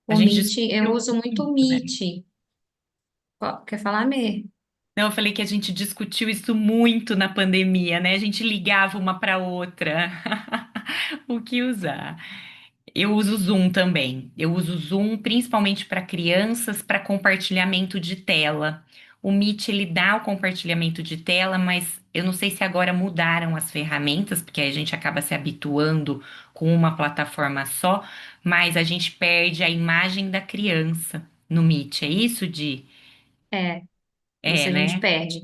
A o gente Meet, eu discutiu uso muito o isso, né? Meet. Quer falar, Mê? Não, eu falei que a gente discutiu isso muito na pandemia, né? A gente ligava uma para outra. O que usar? Eu uso o Zoom também. Eu uso o Zoom principalmente para crianças, para compartilhamento de tela. O Meet, ele dá o compartilhamento de tela, mas eu não sei se agora mudaram as ferramentas, porque aí a gente acaba se habituando com uma plataforma só, mas a gente perde a imagem da criança no Meet. É isso, Di? É, isso É, a gente né? perde.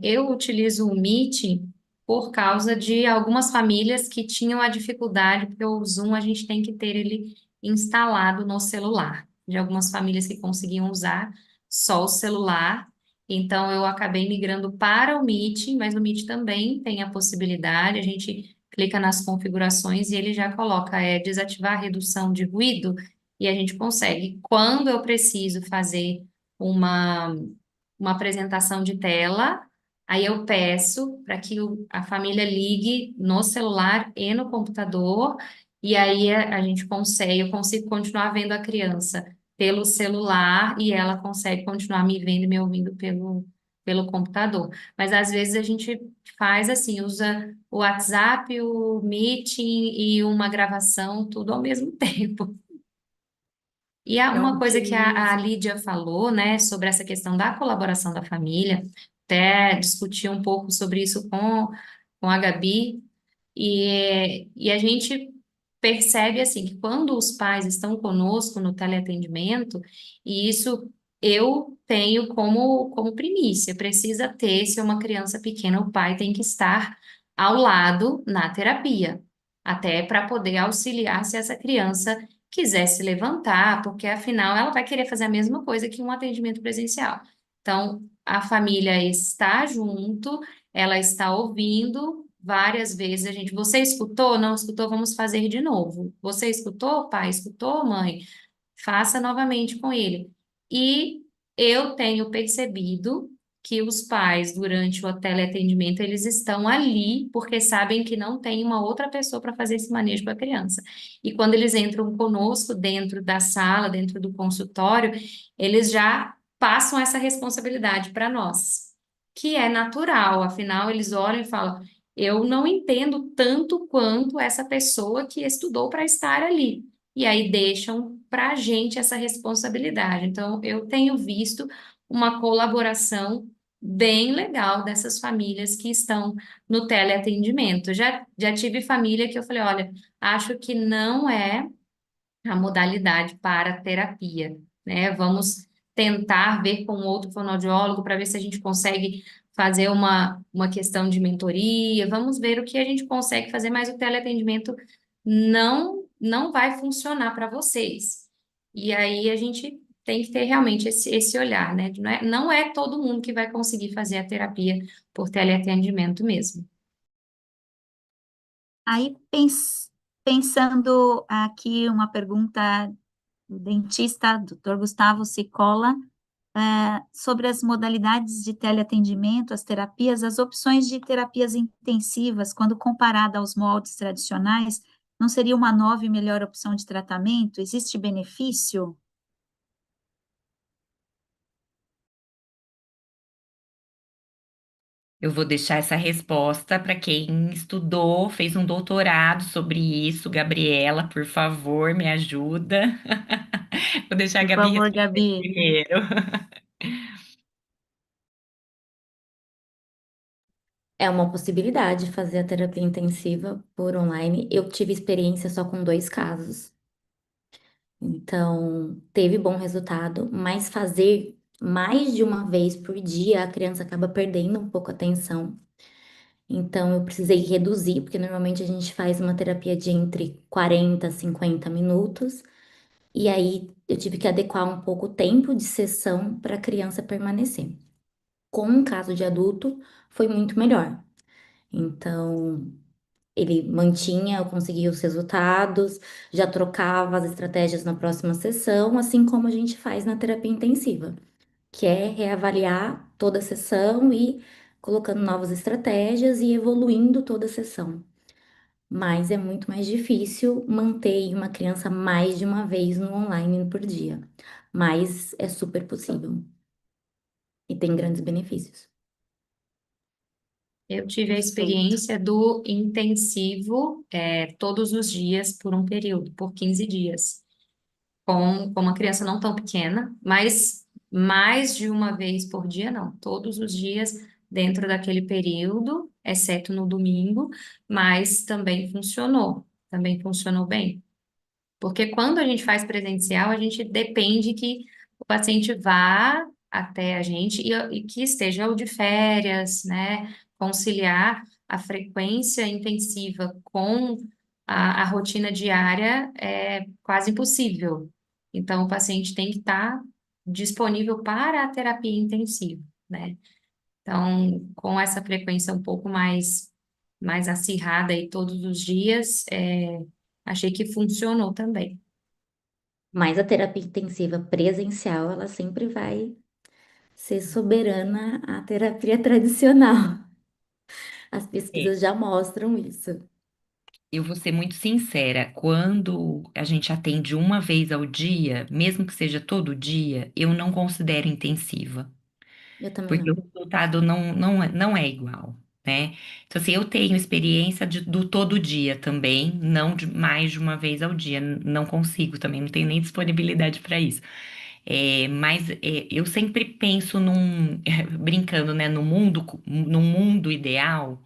Eu utilizo o Meet por causa de algumas famílias que tinham a dificuldade, porque o Zoom a gente tem que ter ele instalado no celular. De algumas famílias que conseguiam usar só o celular. Então eu acabei migrando para o Meet, mas o Meet também tem a possibilidade, a gente clica nas configurações e ele já coloca desativar a redução de ruído e a gente consegue. Quando eu preciso fazer uma uma apresentação de tela, aí eu peço para que a família ligue no celular e no computador, e aí a gente consegue, eu consigo continuar vendo a criança pelo celular e ela consegue continuar me vendo e me ouvindo pelo computador. Mas às vezes a gente faz assim, usa o WhatsApp, o Meeting e uma gravação, tudo ao mesmo tempo. E há Eu uma coisa que a utilizo. Lídia falou, né, sobre essa questão da colaboração da família, até discuti um pouco sobre isso com a Gabi, e a gente percebe, assim, que quando os pais estão conosco no teleatendimento, e isso eu tenho como primícia, precisa ter, se é uma criança pequena, o pai tem que estar ao lado na terapia, até para poder auxiliar se essa criança quiser se levantar, porque afinal ela vai querer fazer a mesma coisa que um atendimento presencial. Então, a família está junto, ela está ouvindo várias vezes a gente, você escutou? Não escutou? Vamos fazer de novo. Você escutou, pai? Escutou, mãe? Faça novamente com ele. E eu tenho percebido que os pais, durante o teleatendimento, eles estão ali porque sabem que não tem uma outra pessoa para fazer esse manejo com a criança. E quando eles entram conosco dentro da sala, dentro do consultório, eles já passam essa responsabilidade para nós, que é natural, afinal, eles olham e falam: eu não entendo tanto quanto essa pessoa que estudou para estar ali. E aí deixam para a gente essa responsabilidade. Então, eu tenho visto uma colaboração bem legal dessas famílias que estão no teleatendimento. Já tive família que eu falei: olha, acho que não é a modalidade para terapia, né? Vamos tentar ver com outro fonoaudiólogo para ver se a gente consegue fazer uma questão de mentoria, vamos ver o que a gente consegue fazer, mas o teleatendimento não vai funcionar para vocês. E aí a gente tem que ter realmente esse olhar, né? Não é todo mundo que vai conseguir fazer a terapia por teleatendimento mesmo. Aí, pensando aqui, uma pergunta do dentista, doutor Gustavo Cicola, sobre as modalidades de teleatendimento, as terapias, as opções de terapias intensivas, quando comparada aos moldes tradicionais, não seria uma nova e melhor opção de tratamento? Existe benefício? Eu vou deixar essa resposta para quem estudou, fez um doutorado sobre isso. Gabriela, por favor, me ajuda. Vou deixar a Por Gabi favor, responder Gabi. primeiro. É uma possibilidade fazer a terapia intensiva por online. Eu tive experiência só com 2 casos, então teve bom resultado, mas fazer mais de uma vez por dia, a criança acaba perdendo um pouco a atenção. Então eu precisei reduzir, porque normalmente a gente faz uma terapia de entre 40 a 50 minutos, e aí eu tive que adequar um pouco o tempo de sessão para a criança permanecer. Com um caso de adulto, foi muito melhor. Então, ele mantinha, eu conseguia os resultados, já trocava as estratégias na próxima sessão, assim como a gente faz na terapia intensiva, que é reavaliar toda a sessão e colocando novas estratégias e evoluindo toda a sessão. Mas é muito mais difícil manter uma criança mais de uma vez no online por dia. Mas é super possível e tem grandes benefícios. Eu tive a Perfeito. experiência do intensivo, todos os dias por um período, por 15 dias, com uma criança não tão pequena, mas mais de uma vez por dia, não, todos os dias dentro daquele período, exceto no domingo, mas também funcionou bem. Porque quando a gente faz presencial, a gente depende que o paciente vá até a gente e que esteja ou de férias, né? Conciliar a frequência intensiva com a rotina diária é quase impossível. Então, o paciente tem que estar disponível para a terapia intensiva, né? Então, com essa frequência um pouco mais acirrada aí todos os dias, achei que funcionou também. Mas a terapia intensiva presencial, ela sempre vai ser soberana à terapia tradicional. As É, pesquisas já mostram isso. eu vou ser muito sincera, quando a gente atende uma vez ao dia, mesmo que seja todo dia, eu não considero intensiva, Eu também porque o não. resultado não é igual, né? Então, assim, eu tenho experiência do todo dia também, não de mais de uma vez ao dia, não consigo também, não tenho nem disponibilidade para isso. Eu sempre penso brincando, né, no mundo ideal,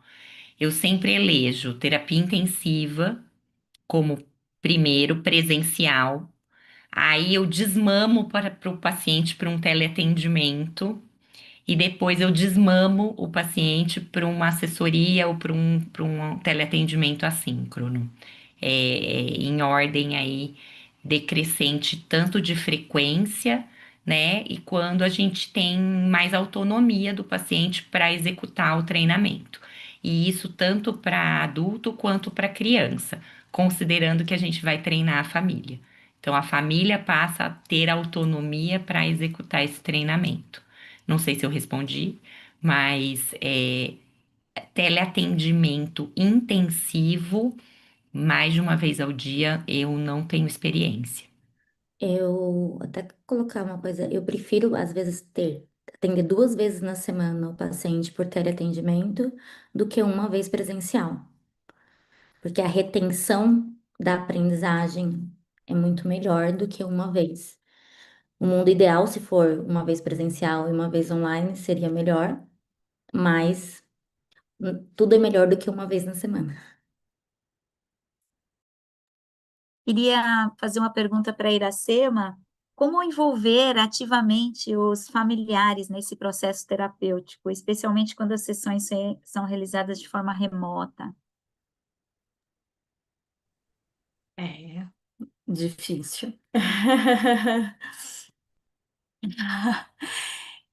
eu sempre elejo terapia intensiva como primeiro presencial. Aí eu desmamo para o paciente para um teleatendimento e depois eu desmamo o paciente para uma assessoria ou para um teleatendimento assíncrono, em ordem aí decrescente, tanto de frequência, né? E quando a gente tem mais autonomia do paciente para executar o treinamento. E isso tanto para adulto quanto para criança, considerando que a gente vai treinar a família. Então, a família passa a ter autonomia para executar esse treinamento. Não sei se eu respondi, mas teleatendimento intensivo, mais de uma vez ao dia, eu não tenho experiência. Eu até colocar uma coisa, eu prefiro às vezes atender 2 vezes na semana o paciente por teleatendimento do que uma vez presencial, porque a retenção da aprendizagem é muito melhor do que uma vez. O mundo ideal, se for uma vez presencial e uma vez online, seria melhor, mas tudo é melhor do que uma vez na semana. Queria fazer uma pergunta para a Iracema: como envolver ativamente os familiares nesse processo terapêutico, especialmente quando as sessões são realizadas de forma remota? É difícil.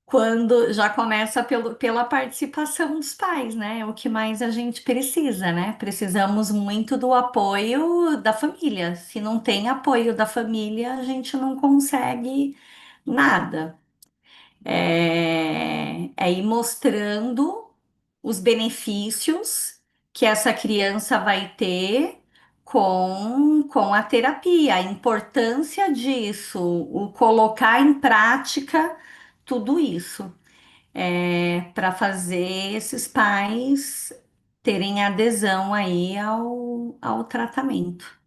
Quando já começa pela participação dos pais, né? É o que mais a gente precisa, né? Precisamos muito do apoio da família. Se não tem apoio da família, a gente não consegue nada. É ir mostrando os benefícios que essa criança vai ter com a terapia, a importância disso, o colocar em prática tudo isso, para fazer esses pais terem adesão aí ao tratamento.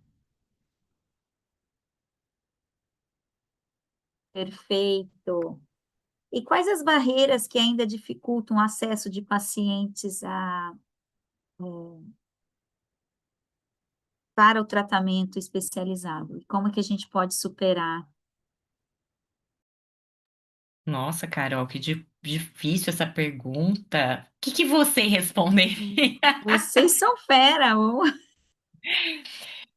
Perfeito. E quais as barreiras que ainda dificultam o acesso de pacientes para o tratamento especializado? E como que a gente pode superar? Nossa, Carol, que difícil essa pergunta. O que que você responderia? Vocês são fera, ô!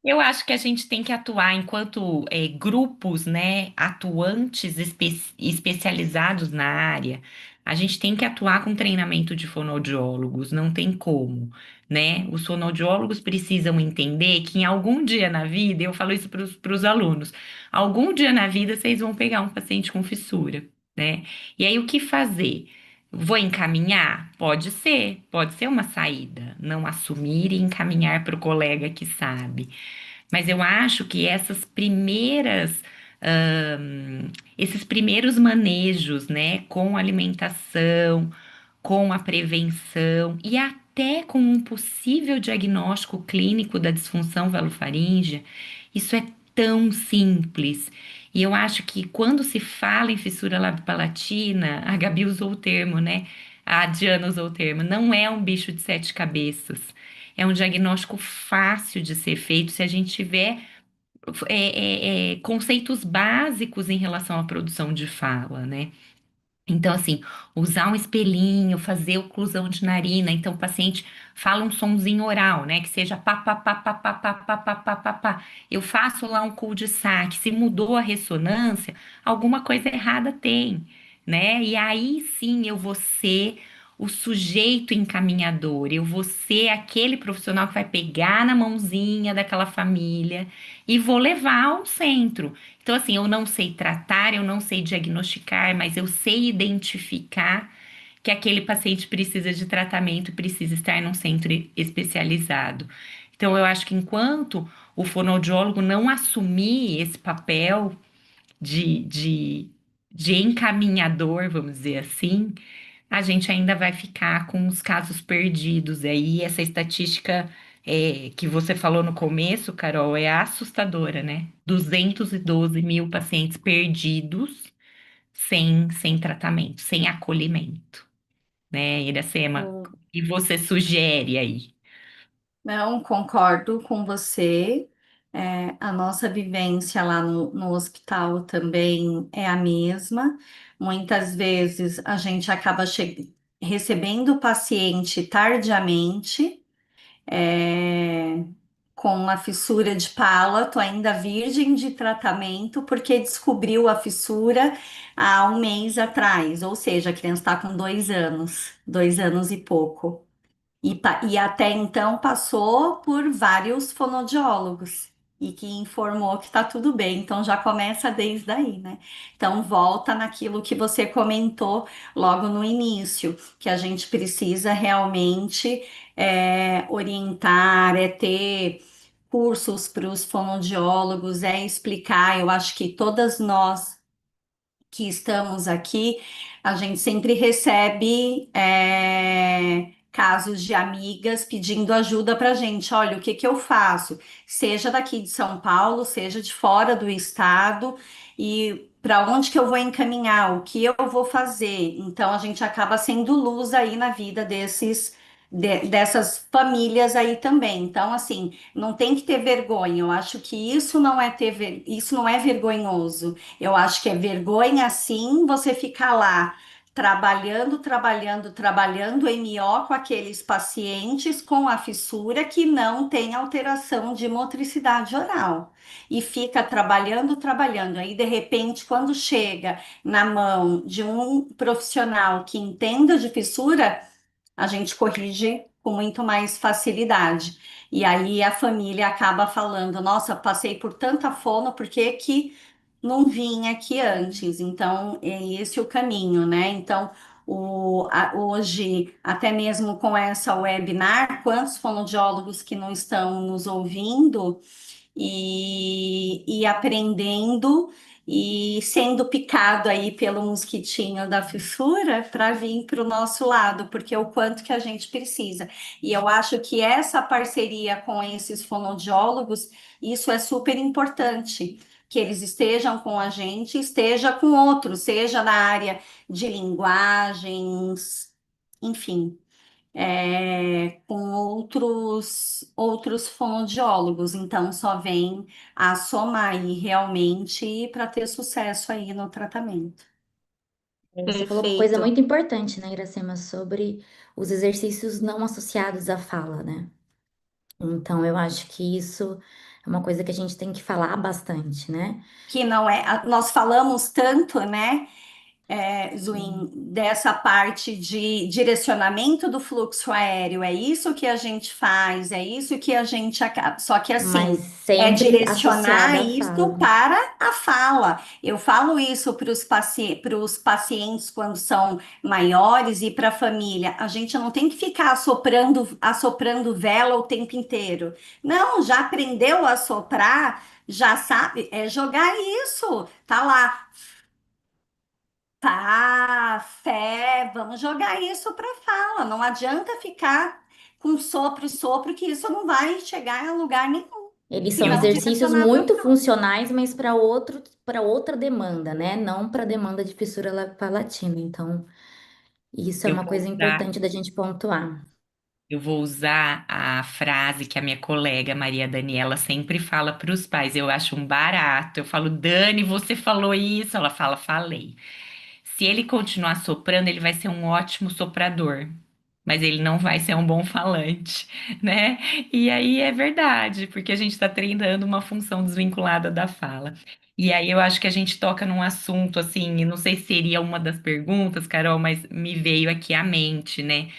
Eu acho que a gente tem que atuar enquanto grupos, né, atuantes especializados na área. A gente tem que atuar com treinamento de fonoaudiólogos, não tem como, né? Os fonoaudiólogos precisam entender que em algum dia na vida, eu falo isso para os alunos, algum dia na vida vocês vão pegar um paciente com fissura, né? E aí o que fazer? Vou encaminhar? Pode ser uma saída, não assumir e encaminhar para o colega que sabe. Mas eu acho que esses primeiros manejos, né, com alimentação, com a prevenção e até com um possível diagnóstico clínico da disfunção venofaríngea, isso é tão simples. E eu acho que quando se fala em fissura labiopalatina, a Gabi usou o termo, né? A Diana usou o termo, não é um bicho de sete cabeças. É um diagnóstico fácil de ser feito se a gente tiver conceitos básicos em relação à produção de fala, né? Então, assim, usar um espelhinho, fazer oclusão de narina. Então, o paciente fala um sonzinho oral, né? Que seja pá, pá, pá, pá, pá, pá, pá, pá, pá, pá, pá. Eu faço lá um cul-de-sac. Se mudou a ressonância, alguma coisa errada tem, né? E aí sim eu vou ser o sujeito encaminhador, eu vou ser aquele profissional que vai pegar na mãozinha daquela família e vou levar ao centro. Então, assim, eu não sei tratar, eu não sei diagnosticar, mas eu sei identificar que aquele paciente precisa de tratamento e precisa estar num centro especializado. Então, eu acho que enquanto o fonoaudiólogo não assumir esse papel de, de, de encaminhador, vamos dizer assim, a gente ainda vai ficar com os casos perdidos. Aí, essa estatística que você falou no começo, Carol, é assustadora, né? 212 mil pacientes perdidos sem tratamento, sem acolhimento, né, Iracema? E você sugere aí? Não, concordo com você. A nossa vivência lá no hospital também é a mesma. Muitas vezes a gente acaba recebendo o paciente tardiamente, é, com uma fissura de palato, ainda virgem de tratamento, porque descobriu a fissura há um mês atrás, ou seja, a criança está com 2 anos, 2 anos e pouco. E até então passou por vários fonoaudiólogos. e que informou que tá tudo bem. Então já começa desde aí, né? Então volta naquilo que você comentou logo no início, que a gente precisa realmente orientar, ter cursos para os fonoaudiólogos, explicar. Eu acho que todas nós que estamos aqui, a gente sempre recebe casos de amigas pedindo ajuda para a gente. Olha, o que que eu faço? Seja daqui de São Paulo, seja de fora do estado, e para onde que eu vou encaminhar? O que eu vou fazer? Então, a gente acaba sendo luz aí na vida dessas famílias aí também. Então, assim, não tem que ter vergonha. Eu acho que isso não é isso não é vergonhoso. Eu acho que é vergonha sim você ficar lá trabalhando, trabalhando, trabalhando MO com aqueles pacientes com a fissura que não tem alteração de motricidade oral. E fica trabalhando, trabalhando. Aí, de repente, quando chega na mão de um profissional que entenda de fissura, a gente corrige com muito mais facilidade. E aí a família acaba falando: Nossa, passei por tanta fono, por que que não vinha aqui antes? Então, é esse o caminho, né? Então, hoje, até mesmo com essa webinar, quantos fonoaudiólogos que não estão nos ouvindo? E aprendendo e sendo picado aí pelo mosquitinho da fissura para vir para o nosso lado, porque é o quanto que a gente precisa. E eu acho que essa parceria com esses fonoaudiólogos, isso é super importante. Que eles estejam com a gente, esteja com outros, seja na área de linguagens, enfim, com outros fonoaudiólogos, então só vem a somar aí realmente para ter sucesso aí no tratamento. Você falou uma coisa Perfeito. muito importante, né, Iracema, sobre os exercícios não associados à fala, né? Então, eu acho que isso é uma coisa que a gente tem que falar bastante, né? Que não é, nós falamos tanto, né? Zuin, dessa parte de direcionamento do fluxo aéreo. É isso que a gente faz, é isso que a gente acaba. Só que Mas assim, é sempre direcionar associada à isso fala. para a fala. Eu falo isso para os pacientes quando são maiores e para a família. A gente não tem que ficar assoprando vela o tempo inteiro. Não, já aprendeu a soprar, já sabe, é jogar isso. Tá lá. Tá, fé, vamos jogar isso para fala. Não adianta ficar com sopro e sopro, que isso não vai chegar a lugar nenhum, Eles se são não exercícios direcionar para muito fala. funcionais, mas para outra demanda, né? Não para demanda de fissura palatina. Então, isso é Eu uma vou coisa usar, importante da gente pontuar. eu vou usar a frase que a minha colega Maria Daniela sempre fala para os pais. Eu acho um barato. Eu falo, Dani, você falou isso? Ela fala, falei. Se ele continuar soprando, ele vai ser um ótimo soprador, mas ele não vai ser um bom falante, né? E aí é verdade, porque a gente está treinando uma função desvinculada da fala. E aí eu acho que a gente toca num assunto assim, e não sei se seria uma das perguntas, Carol, mas me veio aqui à mente, né?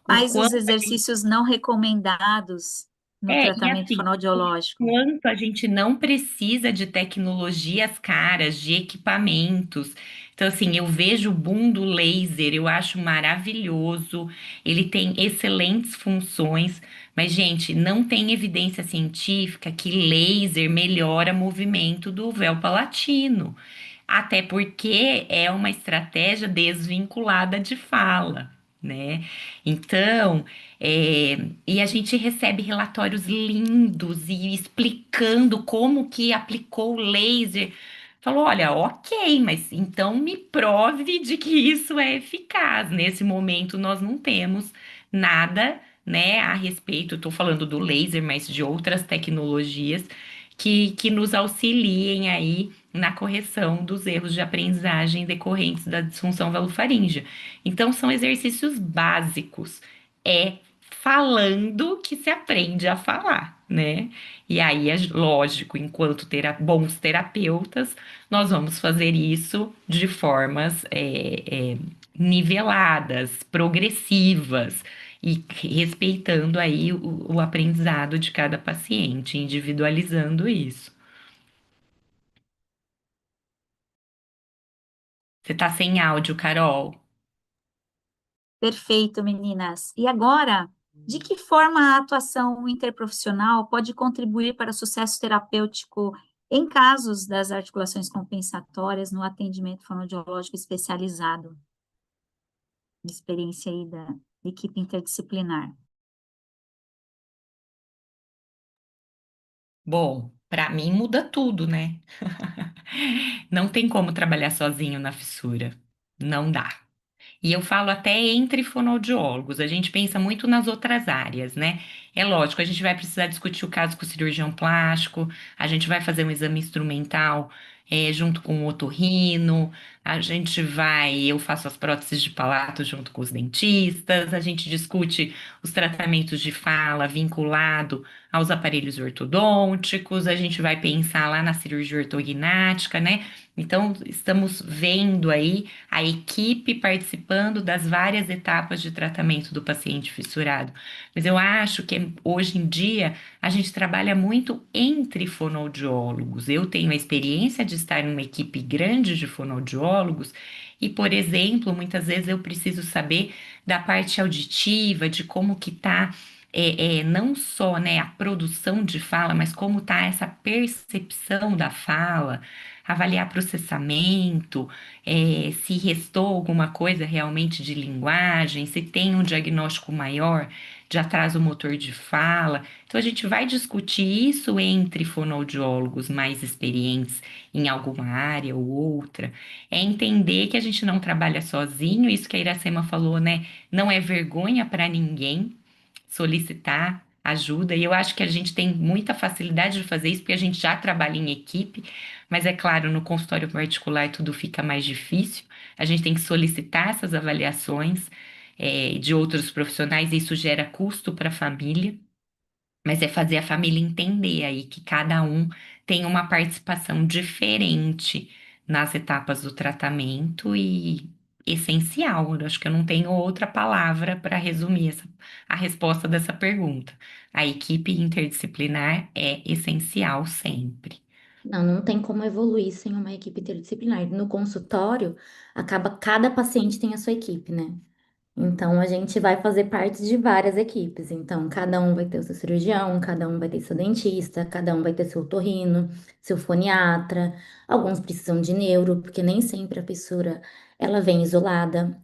O Quais os quanto exercícios não recomendados no e tratamento assim, o fonoaudiológico? quanto a gente não precisa de tecnologias caras, de equipamentos. Então, assim, eu vejo o boom do laser, eu acho maravilhoso, ele tem excelentes funções, mas, gente, não tem evidência científica que laser melhora movimento do véu palatino. Até porque é uma estratégia desvinculada de fala, né? Então, e a gente recebe relatórios lindos e explicando como que aplicou o laser. Falou, olha, ok, mas então me prove de que isso é eficaz. Nesse momento nós não temos nada, né, a respeito, estou falando do laser, mas de outras tecnologias que nos auxiliem aí na correção dos erros de aprendizagem decorrentes da disfunção velofaríngea. Então, são exercícios básicos. É falando que se aprende a falar, né? E aí, é lógico, enquanto bons terapeutas, nós vamos fazer isso de formas niveladas, progressivas. e respeitando aí o aprendizado de cada paciente, individualizando isso. Você tá sem áudio, Carol. Perfeito, meninas. E agora, de que forma a atuação interprofissional pode contribuir para o sucesso terapêutico em casos das articulações compensatórias no atendimento fonoaudiológico especializado? Experiência aí da equipe interdisciplinar. Bom, para mim muda tudo, né? Não tem como trabalhar sozinho na fissura. Não dá. E eu falo até entre fonoaudiólogos, a gente pensa muito nas outras áreas, né? É lógico, a gente vai precisar discutir o caso com o cirurgião plástico, a gente vai fazer um exame instrumental, junto com o otorrino, eu faço as próteses de palato junto com os dentistas, a gente discute os tratamentos de fala vinculado aos aparelhos ortodônticos, a gente vai pensar lá na cirurgia ortognática, né? Então, estamos vendo aí a equipe participando das várias etapas de tratamento do paciente fissurado. Mas eu acho que hoje em dia a gente trabalha muito entre fonoaudiólogos. Eu tenho a experiência de estar numa equipe grande de fonoaudiólogos e, por exemplo, muitas vezes eu preciso saber da parte auditiva, de como que está não só, né, a produção de fala, mas como está essa percepção da fala, avaliar processamento, se restou alguma coisa realmente de linguagem, se tem um diagnóstico maior de atraso motor de fala. Então, a gente vai discutir isso entre fonoaudiólogos mais experientes em alguma área ou outra. É entender que a gente não trabalha sozinho, isso que a Iracema falou, né? Não é vergonha para ninguém solicitar ajuda, e eu acho que a gente tem muita facilidade de fazer isso, porque a gente já trabalha em equipe, mas é claro, no consultório particular tudo fica mais difícil, a gente tem que solicitar essas avaliações, de outros profissionais, e isso gera custo para a família, mas é fazer a família entender aí que cada um tem uma participação diferente nas etapas do tratamento e essencial. Eu acho que eu não tenho outra palavra para resumir a resposta dessa pergunta. A equipe interdisciplinar é essencial sempre. Não, não tem como evoluir sem uma equipe interdisciplinar. No consultório, acaba cada paciente tem a sua equipe, né? Então a gente vai fazer parte de várias equipes. Então, cada um vai ter o seu cirurgião, cada um vai ter seu dentista, cada um vai ter seu otorrino, seu foniatra. Alguns precisam de neuro, porque nem sempre a fissura ela vem isolada.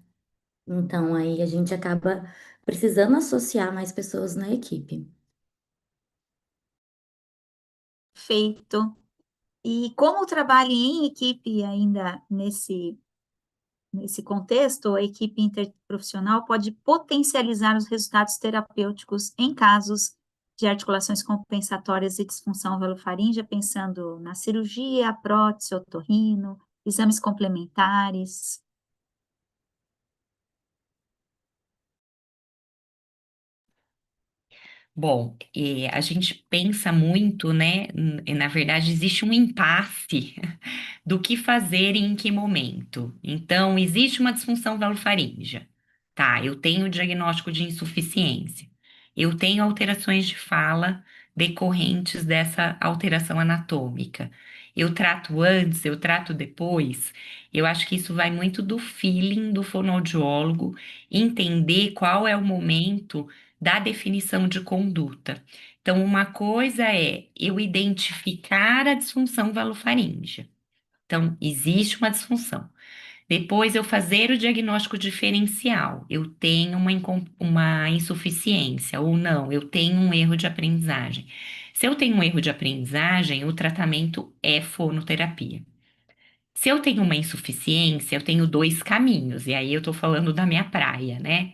Então, aí a gente acaba precisando associar mais pessoas na equipe. Feito. E como o trabalho em equipe ainda nesse contexto, a equipe interprofissional pode potencializar os resultados terapêuticos em casos de articulações compensatórias e disfunção velofaríngea, pensando na cirurgia, prótese, otorrino, exames complementares. Bom, a gente pensa muito, né? Na verdade, existe um impasse do que fazer e em que momento. Então, existe uma disfunção velofaríngea. Tá, eu tenho diagnóstico de insuficiência. Eu tenho alterações de fala decorrentes dessa alteração anatômica. Eu trato antes, eu trato depois. Eu acho que isso vai muito do feeling do fonoaudiólogo, entender qual é o momento da definição de conduta. Então, uma coisa é eu identificar a disfunção velofaríngea. Então, existe uma disfunção. Depois, eu fazer o diagnóstico diferencial. Eu tenho uma insuficiência ou não, eu tenho um erro de aprendizagem. Se eu tenho um erro de aprendizagem, o tratamento é fonoterapia. Se eu tenho uma insuficiência, eu tenho dois caminhos, e aí eu tô falando da minha praia, né?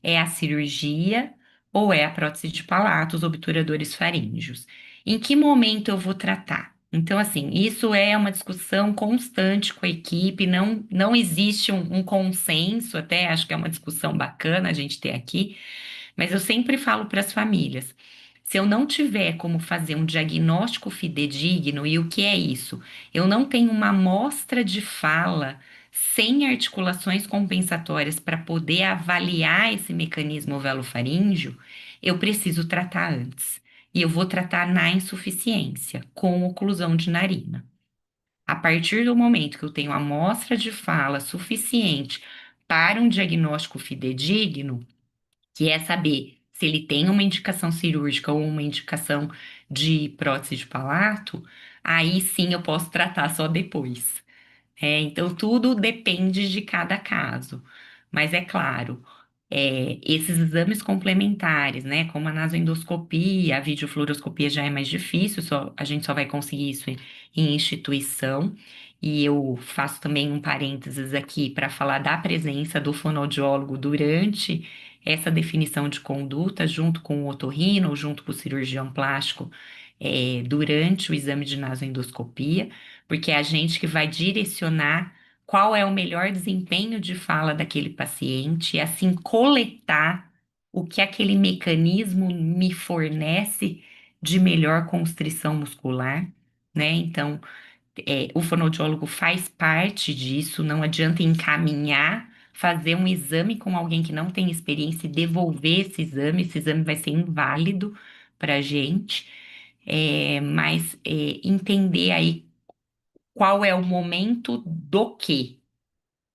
É a cirurgia ou é a prótese de palato, os obturadores faríngeos. Em que momento eu vou tratar? Então, assim, isso é uma discussão constante com a equipe, não existe um consenso, até acho que é uma discussão bacana a gente ter aqui, mas eu sempre falo para as famílias: se eu não tiver como fazer um diagnóstico fidedigno, e o que é isso? Eu não tenho uma amostra de fala sem articulações compensatórias para poder avaliar esse mecanismo velofaríngeo, eu preciso tratar antes. E eu vou tratar na insuficiência, com oclusão de narina. A partir do momento que eu tenho amostra de fala suficiente para um diagnóstico fidedigno, que é saber se ele tem uma indicação cirúrgica ou uma indicação de prótese de palato, aí sim eu posso tratar só depois. Então, tudo depende de cada caso. Mas é claro, esses exames complementares, né, como a nasoendoscopia, a videofluoroscopia já é mais difícil, a gente só vai conseguir isso em instituição. E eu faço também um parênteses aqui para falar da presença do fonoaudiólogo durante essa definição de conduta, junto com o otorrino, ou junto com o cirurgião plástico, durante o exame de nasoendoscopia, porque é a gente que vai direcionar qual é o melhor desempenho de fala daquele paciente e assim coletar o que aquele mecanismo me fornece de melhor constrição muscular, né? Então, o fonoaudiólogo faz parte disso, não adianta encaminhar, fazer um exame com alguém que não tem experiência e devolver esse exame vai ser inválido para a gente, mas entender aí qual é o momento do quê.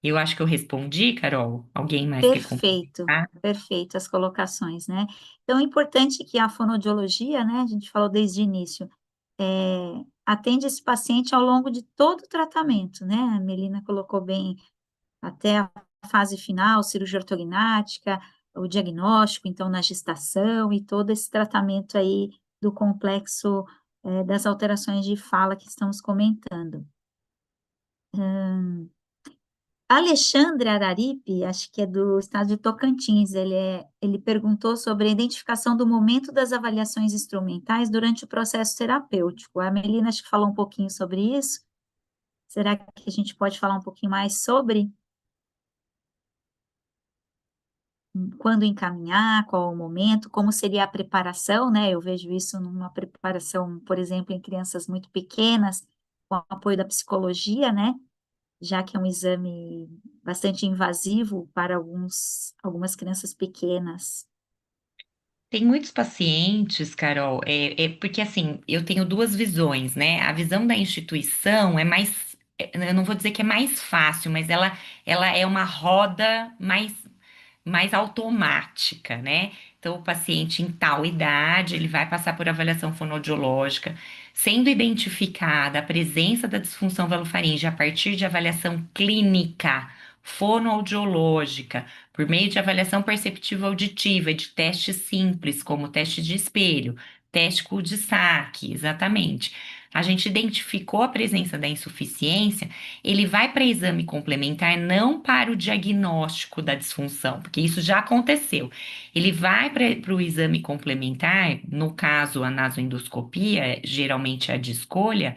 Eu acho que eu respondi, Carol. Alguém mais quer Perfeito, complementar? perfeito as colocações, né? Então, é importante que a fonoaudiologia, né, a gente falou desde o início, atende esse paciente ao longo de todo o tratamento, né? A Melina colocou bem até a fase final, cirurgia ortognática, o diagnóstico, então, na gestação e todo esse tratamento aí do complexo, das alterações de fala que estamos comentando. Alexandre Araripe, acho que é do estado de Tocantins, ele perguntou sobre a identificação do momento das avaliações instrumentais durante o processo terapêutico. A Melina acho que falou um pouquinho sobre isso. Será que a gente pode falar um pouquinho mais sobre quando encaminhar, qual o momento, como seria a preparação, né? Eu vejo isso numa preparação, por exemplo, em crianças muito pequenas, com o apoio da psicologia, né? Já que é um exame bastante invasivo para algumas crianças pequenas. Tem muitos pacientes, Carol, porque assim, eu tenho duas visões, né? A visão da instituição é mais, eu não vou dizer que é mais fácil, mas ela é uma roda mais automática, né? Então, o paciente em tal idade, ele vai passar por avaliação fonoaudiológica, sendo identificada a presença da disfunção velofaríngea a partir de avaliação clínica fonoaudiológica, por meio de avaliação perceptiva auditiva e de testes simples, como teste de espelho, teste Cul-de-sac, exatamente. A gente identificou a presença da insuficiência, ele vai para exame complementar não para o diagnóstico da disfunção, porque isso já aconteceu. Ele vai para o exame complementar, no caso a nasoendoscopia, geralmente é a de escolha,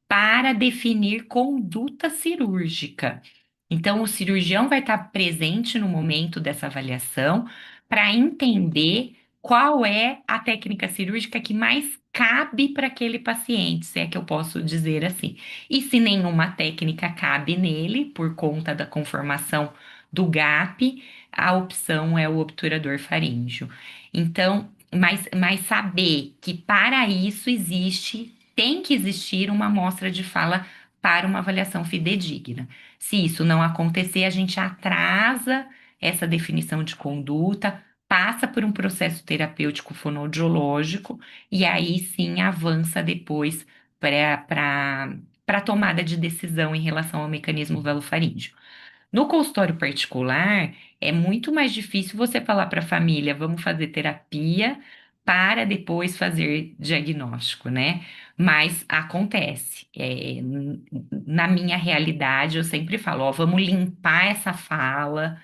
para definir conduta cirúrgica. Então, o cirurgião vai estar presente no momento dessa avaliação para entender qual é a técnica cirúrgica que mais cabe para aquele paciente, se é que eu posso dizer assim. E se nenhuma técnica cabe nele, por conta da conformação do gap, a opção é o obturador faríngeo. Então, mas saber que para isso tem que existir uma amostra de fala para uma avaliação fidedigna. Se isso não acontecer, a gente atrasa essa definição de conduta, passa por um processo terapêutico fonoaudiológico e aí sim avança depois para a tomada de decisão em relação ao mecanismo velofaríngeo. No consultório particular, é muito mais difícil você falar para a família, vamos fazer terapia para depois fazer diagnóstico, né? Mas acontece. Na minha realidade, eu sempre falo, ó, vamos limpar essa fala,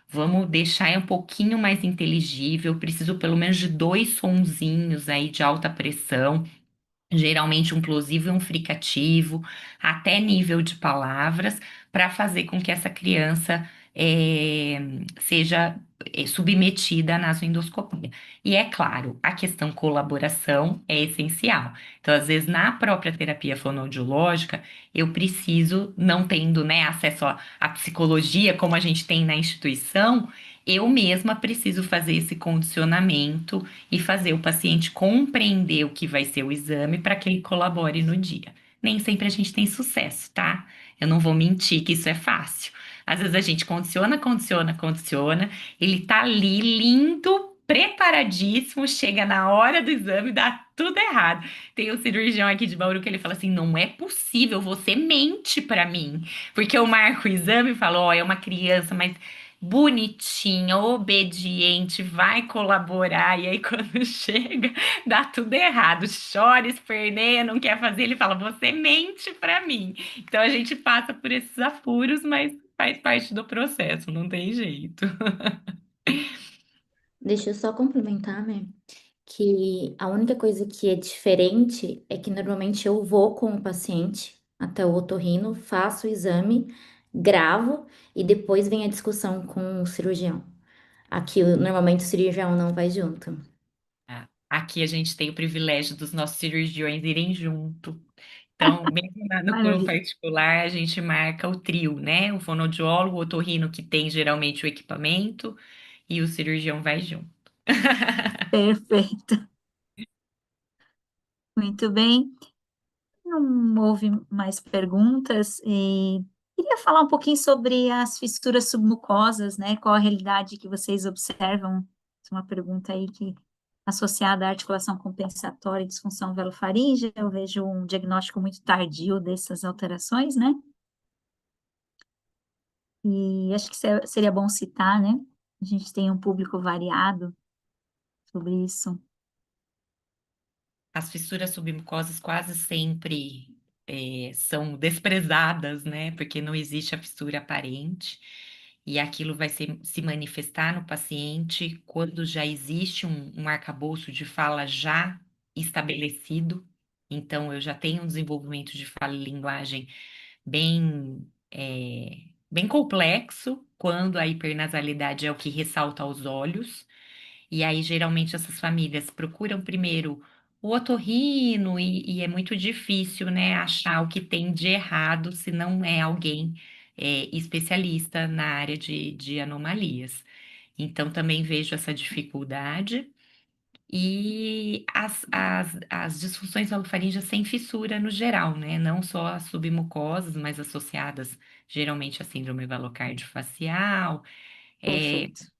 vamos deixar um pouquinho mais inteligível. Preciso pelo menos de dois sonzinhos aí de alta pressão, geralmente um plosivo e um fricativo, até nível de palavras, para fazer com que essa criança eh, seja submetida à nasoendoscopia. E é claro, a questão colaboração é essencial. Então, às vezes, na própria terapia fonoaudiológica, eu preciso, não tendo, né, acesso à psicologia como a gente tem na instituição, eu mesma preciso fazer esse condicionamento e fazer o paciente compreender o que vai ser o exame para que ele colabore no dia. Nem sempre a gente tem sucesso, tá? Eu não vou mentir que isso é fácil. Às vezes a gente condiciona, ele tá ali lindo, preparadíssimo, chega na hora do exame, dá tudo errado. Tem um cirurgião aqui de Bauru que ele fala assim: não é possível, você mente pra mim. Porque eu marco o exame e falo: ó, é uma criança, mas bonitinha, obediente, vai colaborar. E aí, quando chega, dá tudo errado, chora, esperneia, não quer fazer. Ele fala: você mente pra mim. Então a gente passa por esses apuros, mas faz parte do processo, não tem jeito. Deixa eu só complementar, né? Que a única coisa que é diferente é que normalmente eu vou com o paciente até o otorrino, faço o exame, gravo e depois vem a discussão com o cirurgião. Aqui, normalmente o cirurgião não vai junto. Ah, aqui a gente tem o privilégio dos nossos cirurgiões irem junto. Então, mesmo no plano Maravilha. particular, a gente marca o trio, né? O fonoaudiólogo, o otorrino que tem geralmente o equipamento e o cirurgião vai junto. Perfeito. Muito bem. Não houve mais perguntas e queria falar um pouquinho sobre as fissuras submucosas, né? Qual a realidade que vocês observam? É uma pergunta aí que associada à articulação compensatória e disfunção velofaríngea, eu vejo um diagnóstico muito tardio dessas alterações, né? E acho que seria bom citar, né? A gente tem um público variado sobre isso. As fissuras submucosas quase sempre são desprezadas, né? Porque não existe a fissura aparente. E aquilo vai se manifestar no paciente quando já existe um arcabouço de fala já estabelecido. Então, eu já tenho um desenvolvimento de fala e linguagem bem complexo, quando a hipernasalidade é o que ressalta aos olhos. E aí, geralmente, essas famílias procuram primeiro o otorrino e é muito difícil, né, achar o que tem de errado se não é alguém especialista na área de anomalias. Então, também vejo essa dificuldade. E as disfunções orofaríngeas sem fissura no geral, né? Não só as submucosas, mas associadas geralmente à síndrome valocardio-facial. É, Perfeito.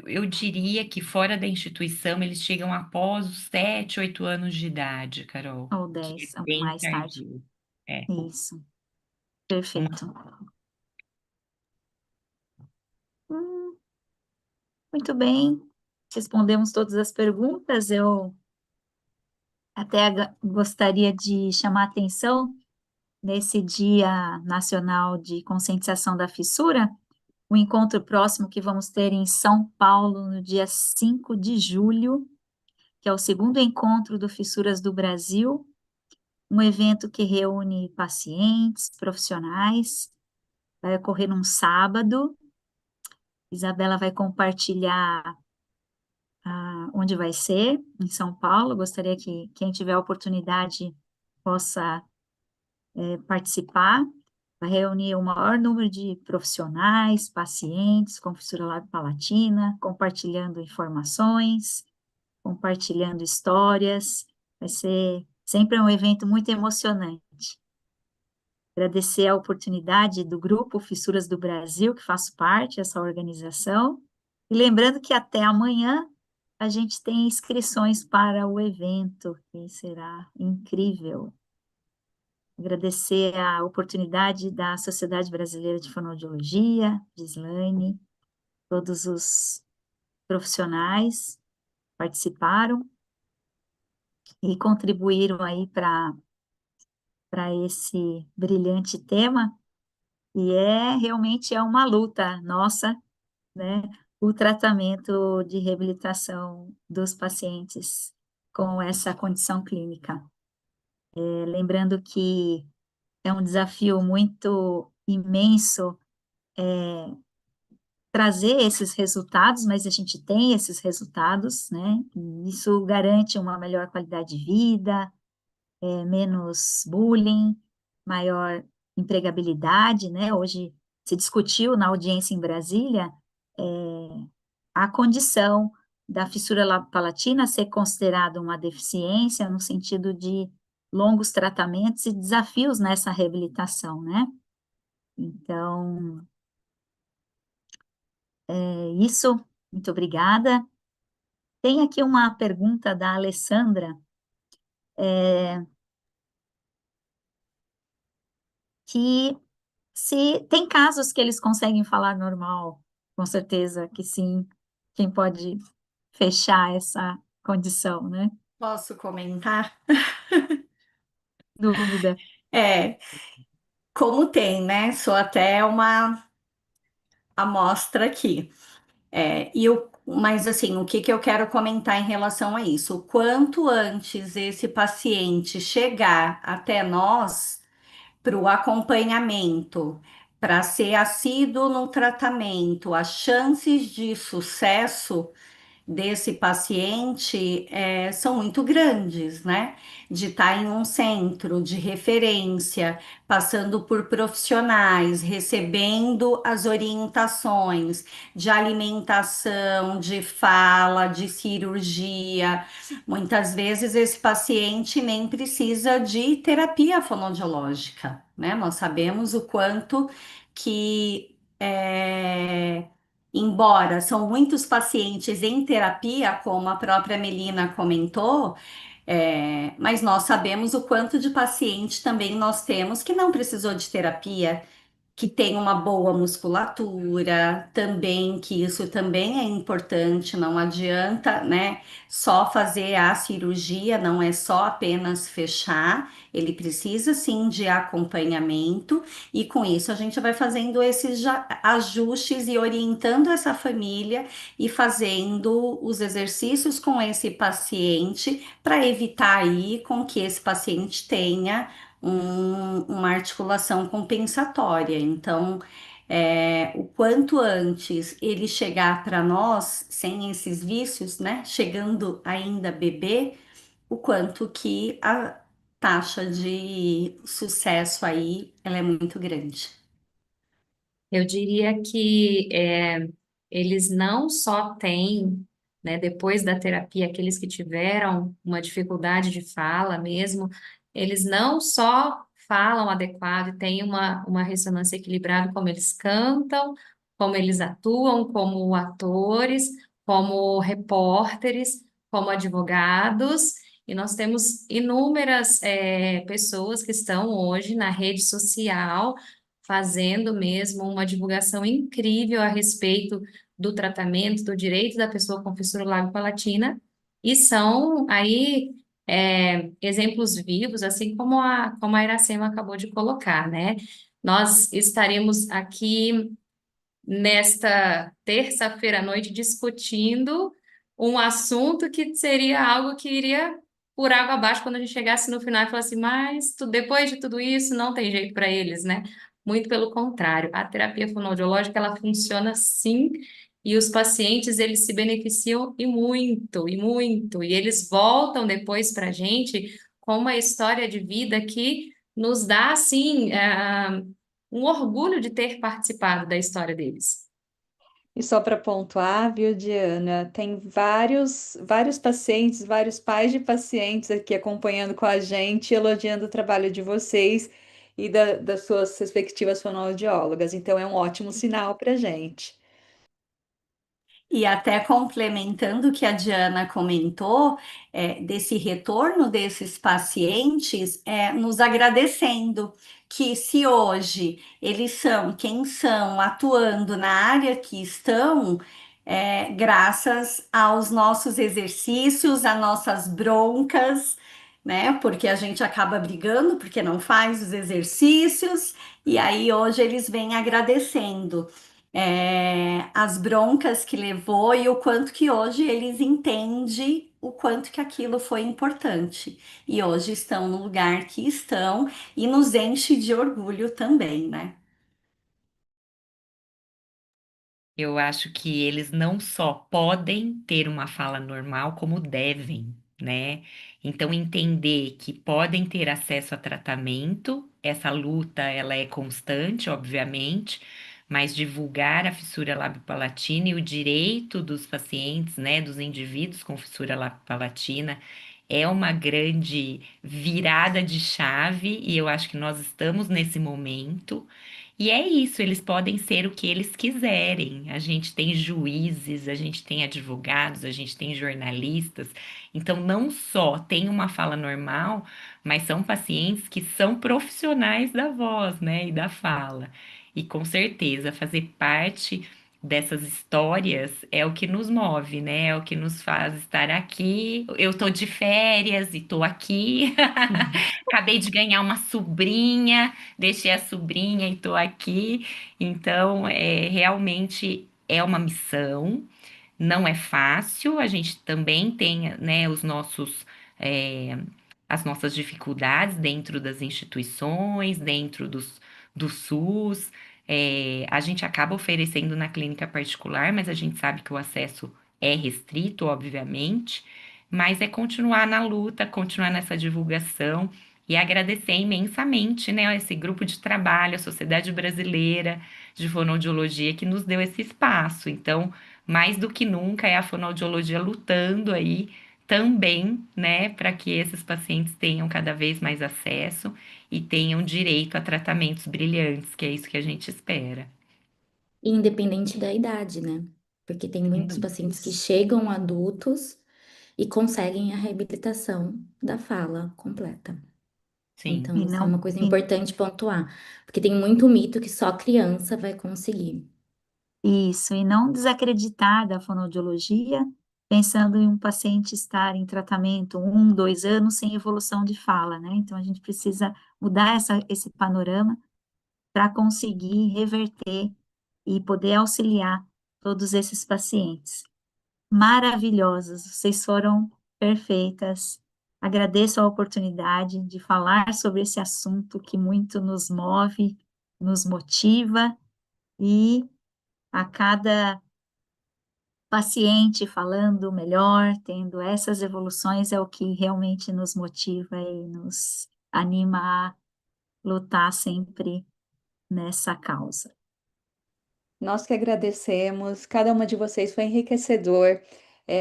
eu diria que fora da instituição eles chegam após os 7, 8 anos de idade, Carol, Ou que é 10, ou bem mais tarde. tardio. É. Isso. Uma- Perfeito. Hum, Muito bem. Respondemos todas as perguntas. Eu até gostaria de chamar a atenção nesse Dia Nacional de Conscientização da Fissura, o encontro próximo que vamos ter em São Paulo no dia 5 de julho, que é o segundo encontro do Fissuras do Brasil, um evento que reúne pacientes, profissionais, vai ocorrer num sábado. Isabela vai compartilhar onde vai ser, em São Paulo. Gostaria que quem tiver a oportunidade possa participar. Vai reunir o maior número de profissionais, pacientes com fissura lábio-palatina, compartilhando informações, compartilhando histórias. Vai ser sempre um evento muito emocionante. Agradecer a oportunidade do Grupo Fissuras do Brasil, que faço parte dessa organização. E lembrando que até amanhã a gente tem inscrições para o evento, que será incrível. Agradecer a oportunidade da Sociedade Brasileira de Fonoaudiologia, Gislaine, todos os profissionais participaram e contribuíram aí para esse brilhante tema, e realmente é uma luta nossa, né, o tratamento de reabilitação dos pacientes com essa condição clínica. Lembrando que é um desafio muito imenso trazer esses resultados, mas a gente tem esses resultados, né? E isso garante uma melhor qualidade de vida, menos bullying, maior empregabilidade, né? Hoje se discutiu na audiência em Brasília a condição da fissura palatina ser considerada uma deficiência no sentido de longos tratamentos e desafios nessa reabilitação, né? Então, é isso. Muito obrigada. Tem aqui uma pergunta da Alessandra, que se tem casos que eles conseguem falar normal, com certeza que sim. Quem pode fechar essa condição, né? Posso comentar? Dúvida. É, como tem, né? Sou até uma amostra aqui. Mas assim, o que que eu quero comentar em relação a isso? O quanto antes esse paciente chegar até nós para o acompanhamento, para ser assíduo no tratamento, as chances de sucesso desse paciente são muito grandes, né? De estar em um centro de referência, passando por profissionais, recebendo as orientações de alimentação, de fala, de cirurgia. Muitas vezes esse paciente nem precisa de terapia fonoaudiológica, né? Nós sabemos o quanto que embora são muitos pacientes em terapia, como a própria Melina comentou, mas nós sabemos o quanto de paciente também nós temos que não precisou de terapia, que tem uma boa musculatura, também que isso também é importante, não adianta, né, só fazer a cirurgia, não é só apenas fechar, ele precisa sim de acompanhamento e com isso a gente vai fazendo esses ajustes e orientando essa família e fazendo os exercícios com esse paciente para evitar aí com que esse paciente tenha uma articulação compensatória. Então, o quanto antes ele chegar para nós sem esses vícios, né? Chegando ainda bebê, o quanto que a taxa de sucesso aí ela é muito grande. Eu diria que eles não só têm, né, depois da terapia, aqueles que tiveram uma dificuldade de fala mesmo, eles não só falam adequado e têm uma ressonância equilibrada, como eles cantam, como eles atuam como atores, como repórteres, como advogados, e nós temos inúmeras pessoas que estão hoje na rede social fazendo mesmo uma divulgação incrível a respeito do tratamento, do direito da pessoa com fissura labiopalatina, e são aí exemplos vivos, assim como a Iracema acabou de colocar, né? Nós estaremos aqui nesta terça-feira à noite discutindo um assunto que seria algo que iria por água abaixo quando a gente chegasse no final e falasse, mas depois de tudo isso não tem jeito para eles, né? Muito pelo contrário, a terapia fonoaudiológica ela funciona sim e os pacientes eles se beneficiam e muito, e eles voltam depois para a gente com uma história de vida que nos dá assim um orgulho de ter participado da história deles. E só para pontuar, viu, Diana, tem vários pacientes, vários pais de pacientes aqui acompanhando com a gente, elogiando o trabalho de vocês e das suas respectivas fonoaudiólogas. Então, é um ótimo sinal para a gente. E até complementando o que a Diana comentou, desse retorno desses pacientes, nos agradecendo que se hoje eles são quem são, atuando na área que estão, graças aos nossos exercícios, às nossas broncas, né? Porque a gente acaba brigando porque não faz os exercícios, e aí hoje eles vêm agradecendo as broncas que levou e o quanto que hoje eles entendem o quanto que aquilo foi importante. E hoje estão no lugar que estão e nos enche de orgulho também, né? Eu acho que eles não só podem ter uma fala normal, como devem, né? Então, entender que podem ter acesso a tratamento, essa luta, ela é constante, obviamente, mas divulgar a fissura lábio-palatina e o direito dos pacientes, né, dos indivíduos com fissura lábio-palatina, é uma grande virada de chave e eu acho que nós estamos nesse momento. E é isso, eles podem ser o que eles quiserem. A gente tem juízes, a gente tem advogados, a gente tem jornalistas. Então, não só tem uma fala normal, mas são pacientes que são profissionais da voz, né, e da fala. E com certeza, fazer parte dessas histórias é o que nos move, né? É o que nos faz estar aqui. Eu tô de férias e tô aqui. Acabei de ganhar uma sobrinha, deixei a sobrinha e tô aqui. Então, realmente é uma missão. Não é fácil, a gente também tem, né, é, as nossas dificuldades dentro das instituições, dentro do SUS. A gente acaba oferecendo na clínica particular, mas a gente sabe que o acesso é restrito, obviamente. Mas é continuar na luta, continuar nessa divulgação e agradecer imensamente, né, esse grupo de trabalho, a Sociedade Brasileira de Fonoaudiologia, que nos deu esse espaço. Então, mais do que nunca é a fonoaudiologia lutando aí também, né, para que esses pacientes tenham cada vez mais acesso e tenham direito a tratamentos brilhantes, que é isso que a gente espera. Independente da idade, né? Porque tem Sem muitos pacientes que dúvidas. chegam adultos e conseguem a reabilitação da fala completa. Sim, Então, E isso é não, uma coisa e importante pontuar, porque tem muito mito que só criança vai conseguir. Isso, e não desacreditar da fonoaudiologia, pensando em um paciente estar em tratamento 1, 2 anos sem evolução de fala, né? Então, a gente precisa mudar esse panorama para conseguir reverter e poder auxiliar todos esses pacientes. Maravilhosas, vocês foram perfeitas. Agradeço a oportunidade de falar sobre esse assunto que muito nos move, nos motiva, e a cada paciente falando melhor, tendo essas evoluções, é o que realmente nos motiva e nos anima a lutar sempre nessa causa. Nós que agradecemos, cada uma de vocês foi enriquecedor.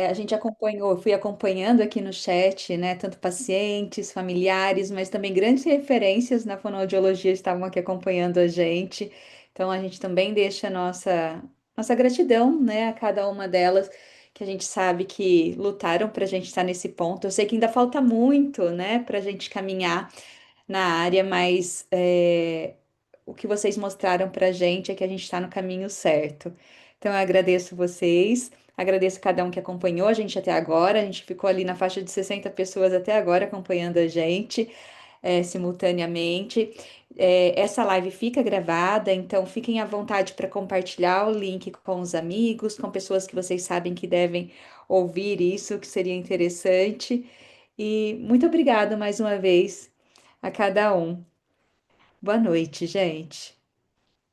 A gente acompanhou, eu fui acompanhando aqui no chat, né, tanto pacientes, familiares, mas também grandes referências na fonoaudiologia estavam aqui acompanhando a gente. Então a gente também deixa a nossa gratidão, né, a cada uma delas, que a gente sabe que lutaram para a gente estar nesse ponto. Eu sei que ainda falta muito, né, para a gente caminhar na área, mas o que vocês mostraram para a gente é que a gente está no caminho certo. Então, eu agradeço vocês, agradeço cada um que acompanhou a gente até agora. A gente ficou ali na faixa de 60 pessoas até agora acompanhando a gente simultaneamente. Essa live fica gravada, então fiquem à vontade para compartilhar o link com os amigos, com pessoas que vocês sabem que devem ouvir isso, que seria interessante. E muito obrigada mais uma vez a cada um. Boa noite, gente.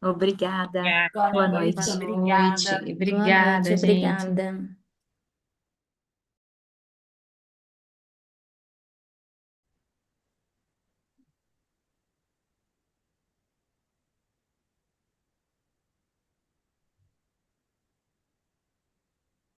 Obrigada, obrigada. boa Boa noite. noite, Boa noite, obrigada. Boa obrigada, noite, gente. obrigada.